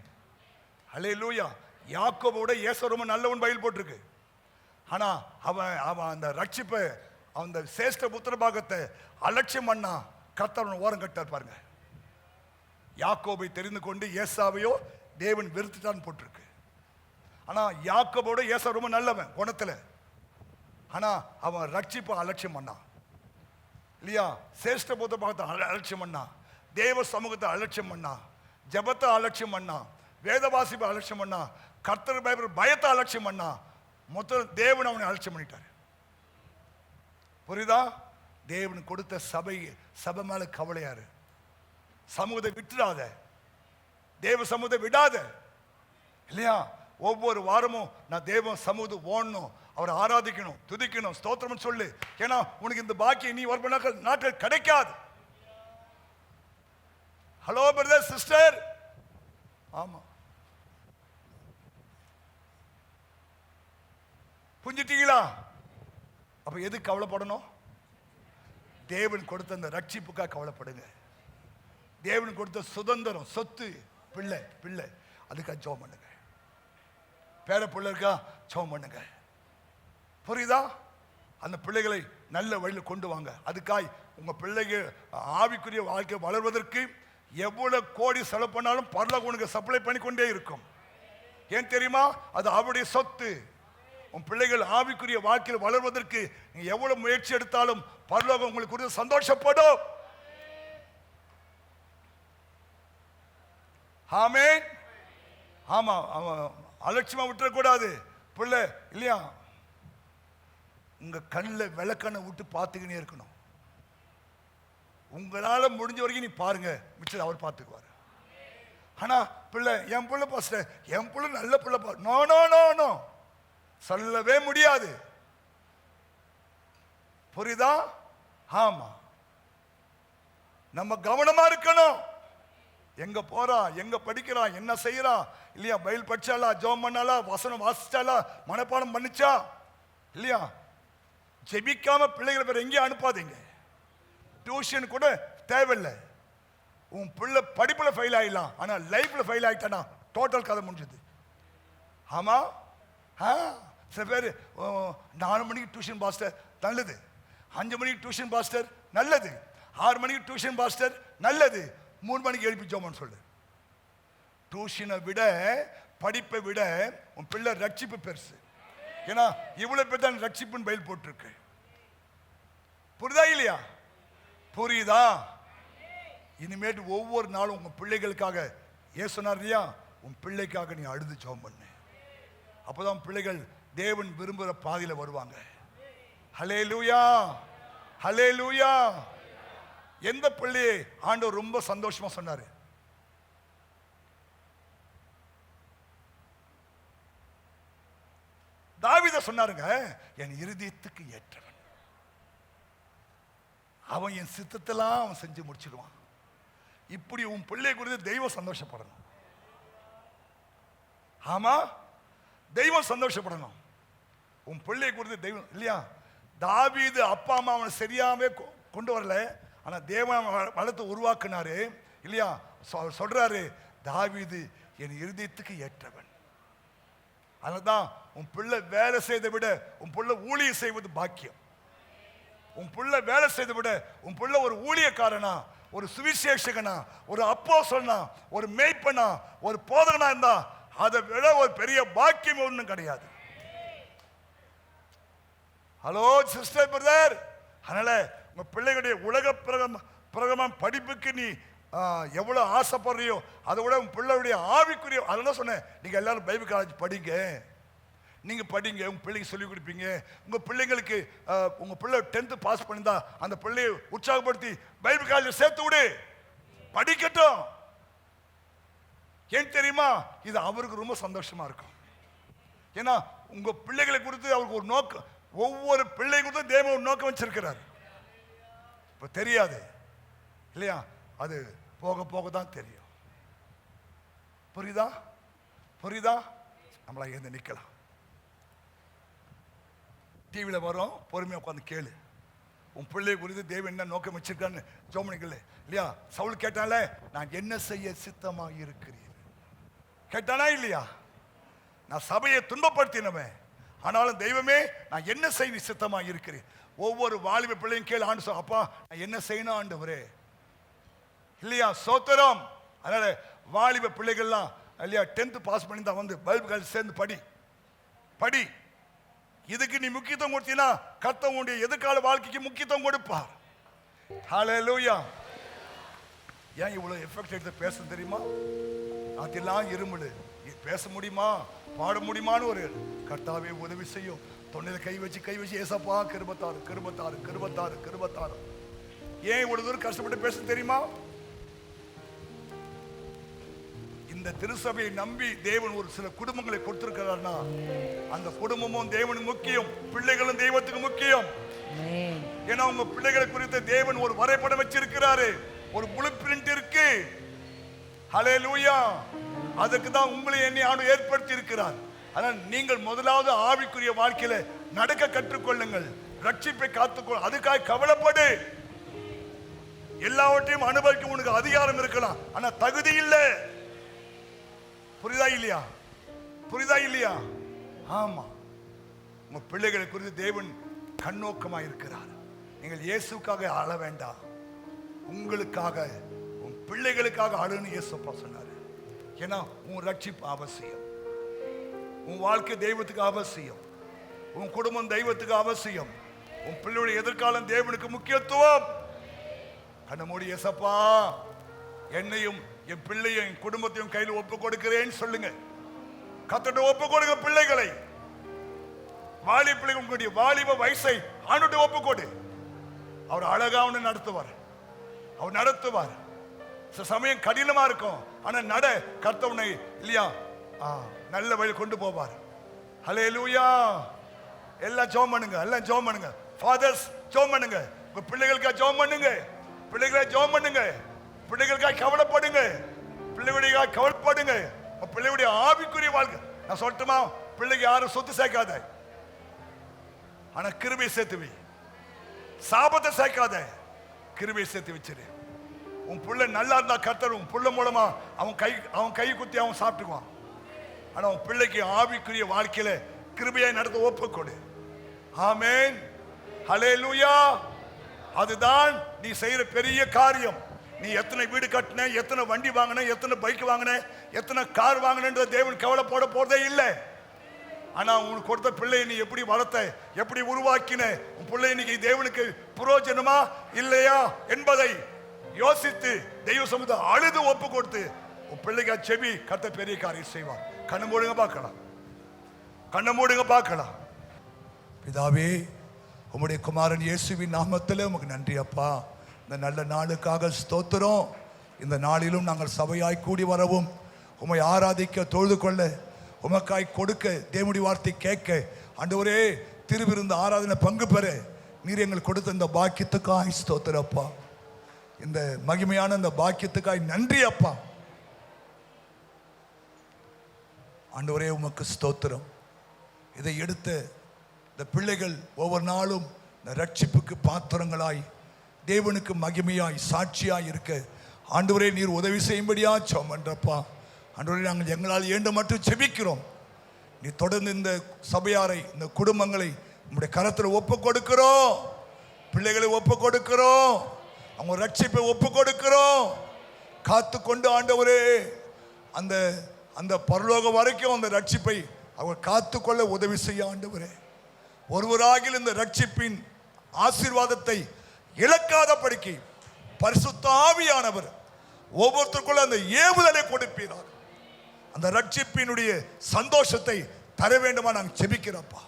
ஹல்லேலூயா. யாக்கோபோட ஏசா ரொம்ப நல்லவன் பைபிள் போட்டிருக்கு. ஆனா அவன் அந்த ரட்சிப்பை அந்த சேஷ்ட புத்திர பாகத்தை அலட்சியம் பண்ணா கர்த்தர் ஓரம் கட்டார் பாருங்க. யாக்கோபை தெரிந்து கொண்டு ஏசாவையோ தேவன் வெறுத்துட்டான்னு போட்டிருக்கு. ஆனா யாக்கோபோட ஏசா ரொம்ப நல்லவன் குணத்துல. ஆனா அவன் ரட்சிப்பை அலட்சியம் பண்ணான் இல்லையா? சேஷ்ட புத்திர பாகத்தை அலட்சியம் பண்ணான், தேவ சமூகத்தை அலட்சியம் பண்ணான், ஜபத்தை அலட்சியம் பண்ணான், வேத வாசிப்பை அலட்சியம் பண்ணான், கர்த்தர் பயத்தை அலட்சியம் பண்ணான். மொத்தம் தேவன் அவனை அலட்சியம் பண்ணிட்டார். புரியுதா? தேவன் கொடுத்த சபை மேல கவலையாரு. சமூகத்தை விட்டுடாத, தேவ சமூகத்தை விடாத இல்லையா? ஒவ்வொரு வாரமும் நான் தேவ சமூகத்தை ஓடணும், அவரை ஆராதிக்கணும், துதிக்கணும், ஸ்தோத்திரம் சொல்லு. ஏன்னா உனக்கு இந்த பாக்கியம் நீ வரும் நாட்கள் கிடைக்காது. Hello brother sister. ஆமா, புரிஞ்சிட்டீங்களா? அப்ப எதுக்கு கவலைப்படணும்? தேவன் கொடுத்த அந்த ரட்சிப்புக்காக கவலைப்படுங்க. தேவன் கொடுத்த சுதந்திரம், சொத்து, பிள்ளை பிள்ளை அதுக்காக ஜெபம் பண்ணுங்க. பேர பிள்ளை இருக்கா, ஜெபம் பண்ணுங்க. புரியுதா? அந்த பிள்ளைகளை நல்ல வழியில் கொண்டு வாங்க. அதுக்காய் உங்க பிள்ளைகள் ஆவிக்குரிய வாழ்க்கை வளர்வதற்கு எவ்வளவு கோடி செலவு பண்ணாலும் பரலோகம் உனக்கு சப்ளை பண்ணி கொண்டே இருக்கும். ஏன் தெரியுமா? அது அவருடைய சொத்து. உன் பிள்ளைகள் ஆவிக்குரிய வாழ்க்கையில் வளர்வதற்கு நீங்க எவ்வளவு முயற்சி எடுத்தாலும் பரலோகம் உங்களுக்கு குறித்து சந்தோஷப்படும். ஆமென். ஆமா, அலட்சியமா விட்டுறக்கூடாது பிள்ளை இல்லையா? உங்க கண்ணில் விளக்கண்ணை விட்டு பார்த்துக்கினே இருக்கணும். உங்களால முடிஞ்ச வரைக்கும் நீ பாருங்க, மிச்சம் அவர் பார்த்துக்குவார். ஆனா பிள்ளை, என் பிள்ளை பாஸ்டர், என் பிள்ளை நல்ல பிள்ளை, நோ நோ நோ நோ சொல்லவே முடியாது. புரியுதா? ஆமா, நம்ம கவனமா இருக்கணும். எங்க போறா, எங்க படிக்கிறா, என்ன செய்யறா இல்லையா? பைபிள் படிச்சாலா, ஜெபம் பண்ணாலா, வசனம் வாசிச்சாலா, மனப்பாடம் பண்ணிச்சா இல்லையா? ஜெபிக்காம பிள்ளைகளை வேற எங்கேயும் அனுப்பாதீங்க. டியூஷன் கூட தேவையில்லை. உன் பிள்ளை படிப்புல ஃபெயில் ஆயிடலாம், ஆனா லைஃப்ல ஃபெயில் ஆயிட்டானா டோட்டல் கதை முடிஞ்சது. ஆமா, சில பேர் 4 மணிக்கு டியூஷன் பாஸ்டர் நல்லது, 5 மணிக்கு டியூஷன் பாஸ்டர் நல்லது, 6 மணிக்கு டியூஷன் பாஸ்டர் நல்லது, 3 மணிக்கு எழுப்பி ஜோமன் சொல்லு. டியூஷனை விட படிப்பை விட உன் பிள்ளை ரட்சிப்பு பெருசு. ஏன்னா இவ்வளவு பேர் தான் ரட்சிப்புன்னு பயில் போட்டிருக்கு. புரியுதா இல்லையா? புரியுதா? இனிமேட்டு ஒவ்வொரு நாளும் உங்க பிள்ளைகளுக்காக ஏன் சொன்னார் இல்லையா? உன் பிள்ளைக்காக நீ அழுது ஜெபம் பண்ணு. அப்பதான் பிள்ளைகள் தேவன் விரும்புகிற பாதையில வருவாங்க. ஹல்லேலூயா, ஹல்லேலூயா. எந்த பிள்ளையை ஆண்டவர் ரொம்ப சந்தோஷமா சொன்னாரு? தாவீத சொன்னாருங்க, என் இருதயத்துக்கு ஏற்றவன், அவன் என் சித்தத்தெல்லாம் அவன் செஞ்சு முடிச்சிடுவான். இப்படி உன் பிள்ளை குறித்து தெய்வம் சந்தோஷப்படணும். ஆமா, தெய்வம் சந்தோஷப்படணும். உன் பிள்ளை குறித்து தெய்வம் இல்லையா? தாவீது அப்பா அம்மா அவனை சரியாவே கொண்டு வரல, ஆனா தேவன் வளர்த்து உருவாக்குனாரு இல்லையா? சொல்றாரு, தாவீது என் இருதயத்துக்கு ஏற்றவன். அதனால்தான் உன் பிள்ளை வேலை செய்தை விட உன் பிள்ளை ஊழியம் செய்வது பாக்கியம். உன் பிள்ளை வேலை செய்தை விட உன் பிள்ளை ஒரு ஊழியக்காரனா, ஒரு சுவிசேஷகனா, ஒரு அப்போஸ்தலனா, ஒரு மேய்ப்பனா, ஒரு போதகனா இருந்தா அதை விட ஒரு பெரிய பாக்கியம் ஒன்றும் கிடையாது. Hello sister, brother. அதனால உங்க பிள்ளைகளுடைய உலக பிரகமம் படிப்புக்கு நீ எவ்வளவு ஆசைப்படுறியோ அதை விட உன் பிள்ளையுடைய ஆவிக்குரிய, அதெல்லாம் சொன்னேன், நீங்க எல்லாரும் பைபிள் காலேஜ் படிங்க, நீங்க படிங்க, உங்க பிள்ளைக்கு சொல்லிக் கொடுப்பீங்க. உங்க பிள்ளைங்களுக்கு உங்க பிள்ளை 10th பாஸ் பண்ணிருந்தா அந்த பிள்ளையை உற்சாகப்படுத்தி பைபிள் காலேஜ் சேர்த்து விடு, படிக்கட்டும். ஏன் தெரியுமா? இது அவருக்கு ரொம்ப சந்தோஷமா இருக்கும். ஏன்னா உங்க பிள்ளைகளை குறித்து அவருக்கு ஒரு நோக்கம், ஒவ்வொரு பிள்ளை குறித்து தேவன் ஒரு நோக்கம் வச்சிருக்கிறார். இப்ப தெரியாது இல்லையா? அது போக போக தான் தெரியும். புரியுதா? புரியுதா? நம்மளா எழுந்து நிக்கலாம். டிவியில் வரும், பொறுமையாக உட்காந்து கேளு. உன் பிள்ளை குறித்து தேவன் என்ன நோக்கம் வச்சிருக்கான்னு ஜோமனிக்கல இல்லையா? சவுல் கேட்டாலே, நான் என்ன செய்ய சித்தமாக இருக்கிறீர் கேட்டானா இல்லையா? நான் சபையை துன்பப்படுத்தினவன், ஆனாலும் தெய்வமே நான் என்ன செய்ய சித்தமாக இருக்கிறேன். ஒவ்வொரு வாலிப பிள்ளையும் கேளு, ஆண்டு சொல், அப்பா நான் என்ன செய்யணும் ஆண்டவரே இல்லையா? சோத்திரம். அதனால வாலிப பிள்ளைகள்லாம் இல்லையா 10th பாஸ் பண்ணி தான் வந்து பைபிள் காலேஜ் சேர்ந்து படி படி. இதுக்கு நீ முக்கியத்துவம் கொடுத்தீங்கன்னா கர்த்தர் உன்னுடைய எதிர்கால வாழ்க்கைக்கு முக்கியத்துவம் கொடுப்பார். ஹல்லேலூயா. ஏன் இவ்வளவு எஃபெக்ட் எடுத்து பேச தெரியுமா? அதெல்லாம் இருமுடு, பேச முடியுமா, பாட முடியுமான்னு ஒரு கர்த்தாவே உதவி செய்யும். தொண்டையில கை வச்சு ஏசப்பா கிருபத்தாரு கிருபத்தாரு கிருபத்தாரு கிருபத்தாரு. ஏன் இவ்வளவு தூரம் கஷ்டப்பட்டு பேச தெரியுமா? இந்த திருசபையை நம்பி தேவன் ஒரு சில குடும்பங்களை கொடுத்திருக்கிறார்னா அந்த குடும்பமும் தேவனுக்கு முக்கியம், பிள்ளைகளும் தெய்வத்துக்கு முக்கியம். ஏன்னா உங்க பிள்ளைகளை குறித்து தேவன் ஒரு வரைபடம் வச்சிருக்கிறாரு, ஒரு ப்ளூ பிரிண்ட் இருக்கு. ஹல்லேலூயா. அதுக்கு தான் உங்களை என்னை ஆண்டு ஏற்படுத்தி இருக்கிறார். ஆனால் நீங்கள் முதலாவது ஆவிக்குரிய வாழ்க்கையில நடக்க கற்றுக்கொள்ளுங்கள், ரட்சிப்பை காத்துக்கொள், அதுக்காக கவலைப்படு. எல்லாவற்றையும் அனுபவிக்க உனக்கு அதிகாரம் இருக்கலாம், ஆனா தகுதி இல்லை. புரியுதா இல்லையா? புரியுதா இல்லையா? ஆமா. உங்க பிள்ளைகளை குறித்து தேவன் கண்ணோக்கமா இருக்கிறார். நீங்கள் இயேசுக்காக அழ வேண்டாம், உங்களுக்காக உன் பிள்ளைகளுக்காக அழுன்னு இயேசுப்பா சொன்னாரு. ஏன்னா உன் ரட்சிப்பு அவசியம், உன் வாழ்க்கை தெய்வத்துக்கு அவசியம், உன் குடும்பம் தெய்வத்துக்கு அவசியம், உன் பிள்ளையுடைய எதிர்காலம் தேவனுக்கு முக்கியத்துவம். கண்ண மூடி, ஏசப்பா என்னையும் என் பிள்ளையும் என் குடும்பத்தையும் கையில் ஒப்பு கொடுக்கிறேன்னு சொல்லுங்க. கத்தட்ட ஒப்பு கொடுங்க பிள்ளைகளை. வாலி பிள்ளைங்க உங்களுடைய வாலிப வயசை ஆண்டுட்டு ஒப்பு கொடு. அவர் அழகா அவனை நடத்துவார், அவர் நடத்துவார். சில சமயம் கடினமா இருக்கும், ஆனா நட கர்த்தவனை இல்லையா நல்ல வழியில் கொண்டு போவார். ஹல்லேலூயா. எல்லாம் ஜெபம் பண்ணுங்க, எல்லாம் ஜெபம் பண்ணுங்க. ஃபாதர்ஸ் ஜெபம் பண்ணுங்க, உங்க பிள்ளைகளுக்காக ஜெபம் பண்ணுங்க, பிள்ளைகளை ஜெபம் பண்ணுங்க, பிள்ளைகளுக்காக கவலைப்படுங்க, பிள்ளைகளுடைய கவலைப்படுங்க. பிள்ளைகளுடைய ஆவிக்குரிய வாழ்க்கை நான் சொல்லட்டுமா, பிள்ளைக்கு யாரும் சொத்து சேர்க்காத, ஆனா கிருபை சேர்த்து வை. சாபத்தை சேர்க்காத, கிருபை சேர்த்து வச்சிரு. உன் பிள்ளை நல்லா இருந்தா கர்த்தர் உன் பிள்ளை மூலமா அவன் கை குத்தி அவன் சாப்பிட்டுக்குவான். ஆனா உன் பிள்ளைக்கு ஆவிக்குரிய வாழ்க்கையில கிருபையை நடத்த ஒப்பு கொடு. ஆமென், ஹல்லேலூயா. அதுதான் நீ செய்யற பெரிய காரியம். நீ எத்தனை வீடு கட்டின, எத்தனை வண்டி வாங்கின, எத்தனை பைக் வாங்கின, எத்தனை கார் வாங்கின தேவன் கவலைப்பட போறதே இல்லை. ஆனா உனக்கு கொடுத்த பிள்ளையை நீ எப்படி வளர்த்த, எப்படி உருவாக்கின, உன் பிள்ளை இன்னைக்கு தேவனுக்கு புரோஜனமா இல்லையா என்பதை யோசித்து தெய்வ சமூகத்தை அழுது ஒப்பு கொடுத்து உன் பிள்ளைக்கு செவி கத்த பெரிய காரியம் செய்வான். கண்ணு மூடுங்க பார்க்கலாம், கண்ணை மூடுங்க பார்க்கலாம். பிதாவே, உம்முடைய குமாரன் இயேசுவின் நாமத்தில் உமக்கு நன்றி அப்பா. இந்த நல்ல நாளுக்காக ஸ்தோத்திரம். இந்த நாளிலும் நாங்கள் சபையாய் கூடி வரவும், உம்மை ஆராதிக்க, தொழுது கொள்ள, உமக்காய் கொடுக்க, தேவனுடைய வார்த்தை கேட்க, ஆண்டவரே திருவிருந்த ஆராதனை பங்கு பெற நீர் எங்களுக்கு கொடுத்த இந்த பாக்கியத்துக்காய் ஸ்தோத்திரம் அப்பா. இந்த மகிமையான இந்த பாக்கியத்துக்காய் நன்றி அப்பா. ஆண்டவரே உமக்கு ஸ்தோத்திரம். இதை எடுத்த இந்த பிள்ளைகள் ஒவ்வொரு நாளும் இந்த ரட்சிப்புக்கு பாத்திரங்களாய், தேவனுக்கு மகிமையாய், சாட்சியாய் இருக்க ஆண்டவரே நீர் உதவி செய்யும்படியா ஜெபம் பண்றப்பா. ஆண்டவரே நாங்கள் எங்களால் ஏண்ட மட்டும் செபிக்கிறோம். நீ தொடர்ந்து இந்த சபையாரை, இந்த குடும்பங்களை நம்முடைய கரத்தில் ஒப்பு கொடுக்கிறோம், பிள்ளைகளை ஒப்பு கொடுக்கிறோம், அவங்க ரட்சிப்பை ஒப்பு கொடுக்கிறோம். காத்து கொண்டு ஆண்டவரே அந்த அந்த பரலோகம் வரைக்கும் அந்த ரட்சிப்பை அவங்க காத்துக்கொள்ள உதவி செய்ய ஆண்டவரே. ஒருவராகில் இந்த ரட்சிப்பின் ஆசீர்வாதத்தை இழக்காத படிக்கு பரிசுத்த ஆவியானவர் ஒவ்வொருத்தருக்குள்ள அந்த ஏவுதலை கொடுப்பீரார். அந்த ரட்சிப்பினுடைய சந்தோஷத்தை தர வேண்டுமா நாங்கள் செபிக்கிறப்பா.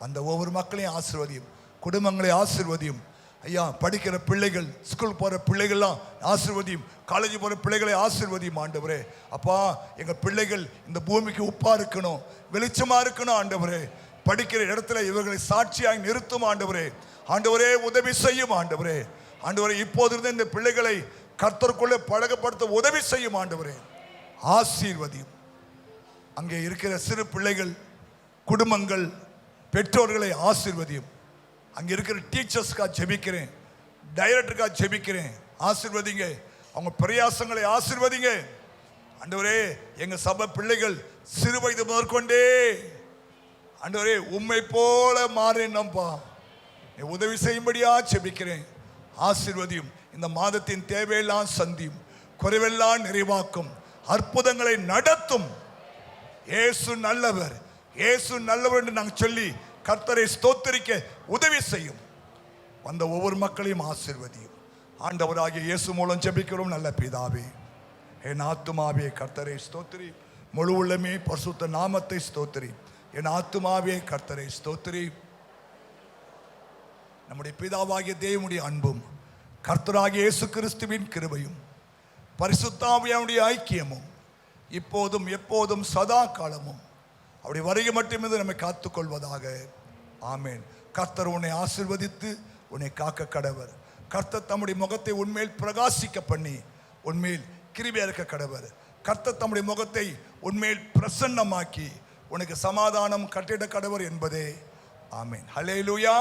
அந்த ஒவ்வொரு மக்களையும் ஆசீர்வதியும், குடும்பங்களை ஆசீர்வதியும் ஐயா. படிக்கிற பிள்ளைகள், ஸ்கூல் போகிற பிள்ளைகள்லாம் ஆசீர்வதியும், காலேஜ் போகிற பிள்ளைகளை ஆசீர்வதியும் ஆண்டவரே. அப்பா, எங்கள் பிள்ளைகள் இந்த பூமிக்கு உப்பா இருக்கணும், வெளிச்சமாக இருக்கணும் ஆண்டவரே. படிக்கிற இடத்துல இவர்களை சாட்சியாக நிறுத்தும் ஆண்டவரே. ஆண்டவரே உதவி செய்யும் ஆண்டவரே. ஆண்டவரே இப்போது இருந்த இந்த பிள்ளைகளை கர்த்தருக்குள்ளே பழகப்படுத்த உதவி செய்யும் ஆண்டவரே. ஆசீர்வதியும். அங்கே இருக்கிற சிறு பிள்ளைகள், குடும்பங்கள், பெற்றோர்களை ஆசீர்வதியும். அங்கே இருக்கிற டீச்சர்ஸ்க்காக ஜெபிக்கிறேன், டைரக்டருக்காக ஜெபிக்கிறேன். ஆசீர்வதிங்க, அவங்க பிரயாசங்களை ஆசீர்வதிங்க ஆண்டவரே. எங்கள் சபை பிள்ளைகள் சிறு வயது முதற்கொண்டே ஆண்டவரே உம்மை போல மாறினப்பா, உதவி செய்யும்படியா ஜெபிக்கிறேன். ஆசீர்வதியும். இந்த மாதத்தின் தேவையெல்லாம் சந்தியும், குறைவெல்லாம் நிறைவாக்கும், அற்புதங்களை நடத்தும். இயேசு நல்லவர், இயேசு நல்லவர் என்று நாங்கள் சொல்லி கர்த்தரை ஸ்தோத்திரிக்க உதவி செய்யும். வந்த ஒவ்வொரு மக்களையும் ஆசீர்வதியும். ஆண்டவராகிய இயேசு மூலம் ஜெபிக்கிறோம் நல்ல பிதாவே. என் ஆத்துமாவே கர்த்தரை ஸ்தோத்திரி, முழு உள்ளமே பரிசுத்த நாமத்தை ஸ்தோத்திரி. என் ஆத்துமாவே கர்த்தரை ஸ்தோத்திரி. நம்முடைய பிதாவாகிய தேவனுடைய அன்பும், கர்த்தராகிய இயேசு கிறிஸ்துவின் கிருபையும், பரிசுத்த ஆவியானுடைய ஐக்கியமும் இப்போதும் எப்போதும் சதா காலமும் அப்படி வருகை மட்டுமே நம்மை காத்துக்கொள்வதாக. ஆமேன். கர்த்தர் உன்னை ஆசீர்வதித்து உன்னை காக்க கடவர். கர்த்தர் தம்முடைய முகத்தை உன்மேல் பிரகாசிக்க பண்ணி உன்மேல் கிருபையா இருக்க கடவர். கர்த்தர் தம்முடைய முகத்தை உன்மேல் பிரசன்னமாக்கி உனக்கு சமாதானம் கட்டிட கடவர் என்பதே. ஆமேன். ஹல்லேலூயா.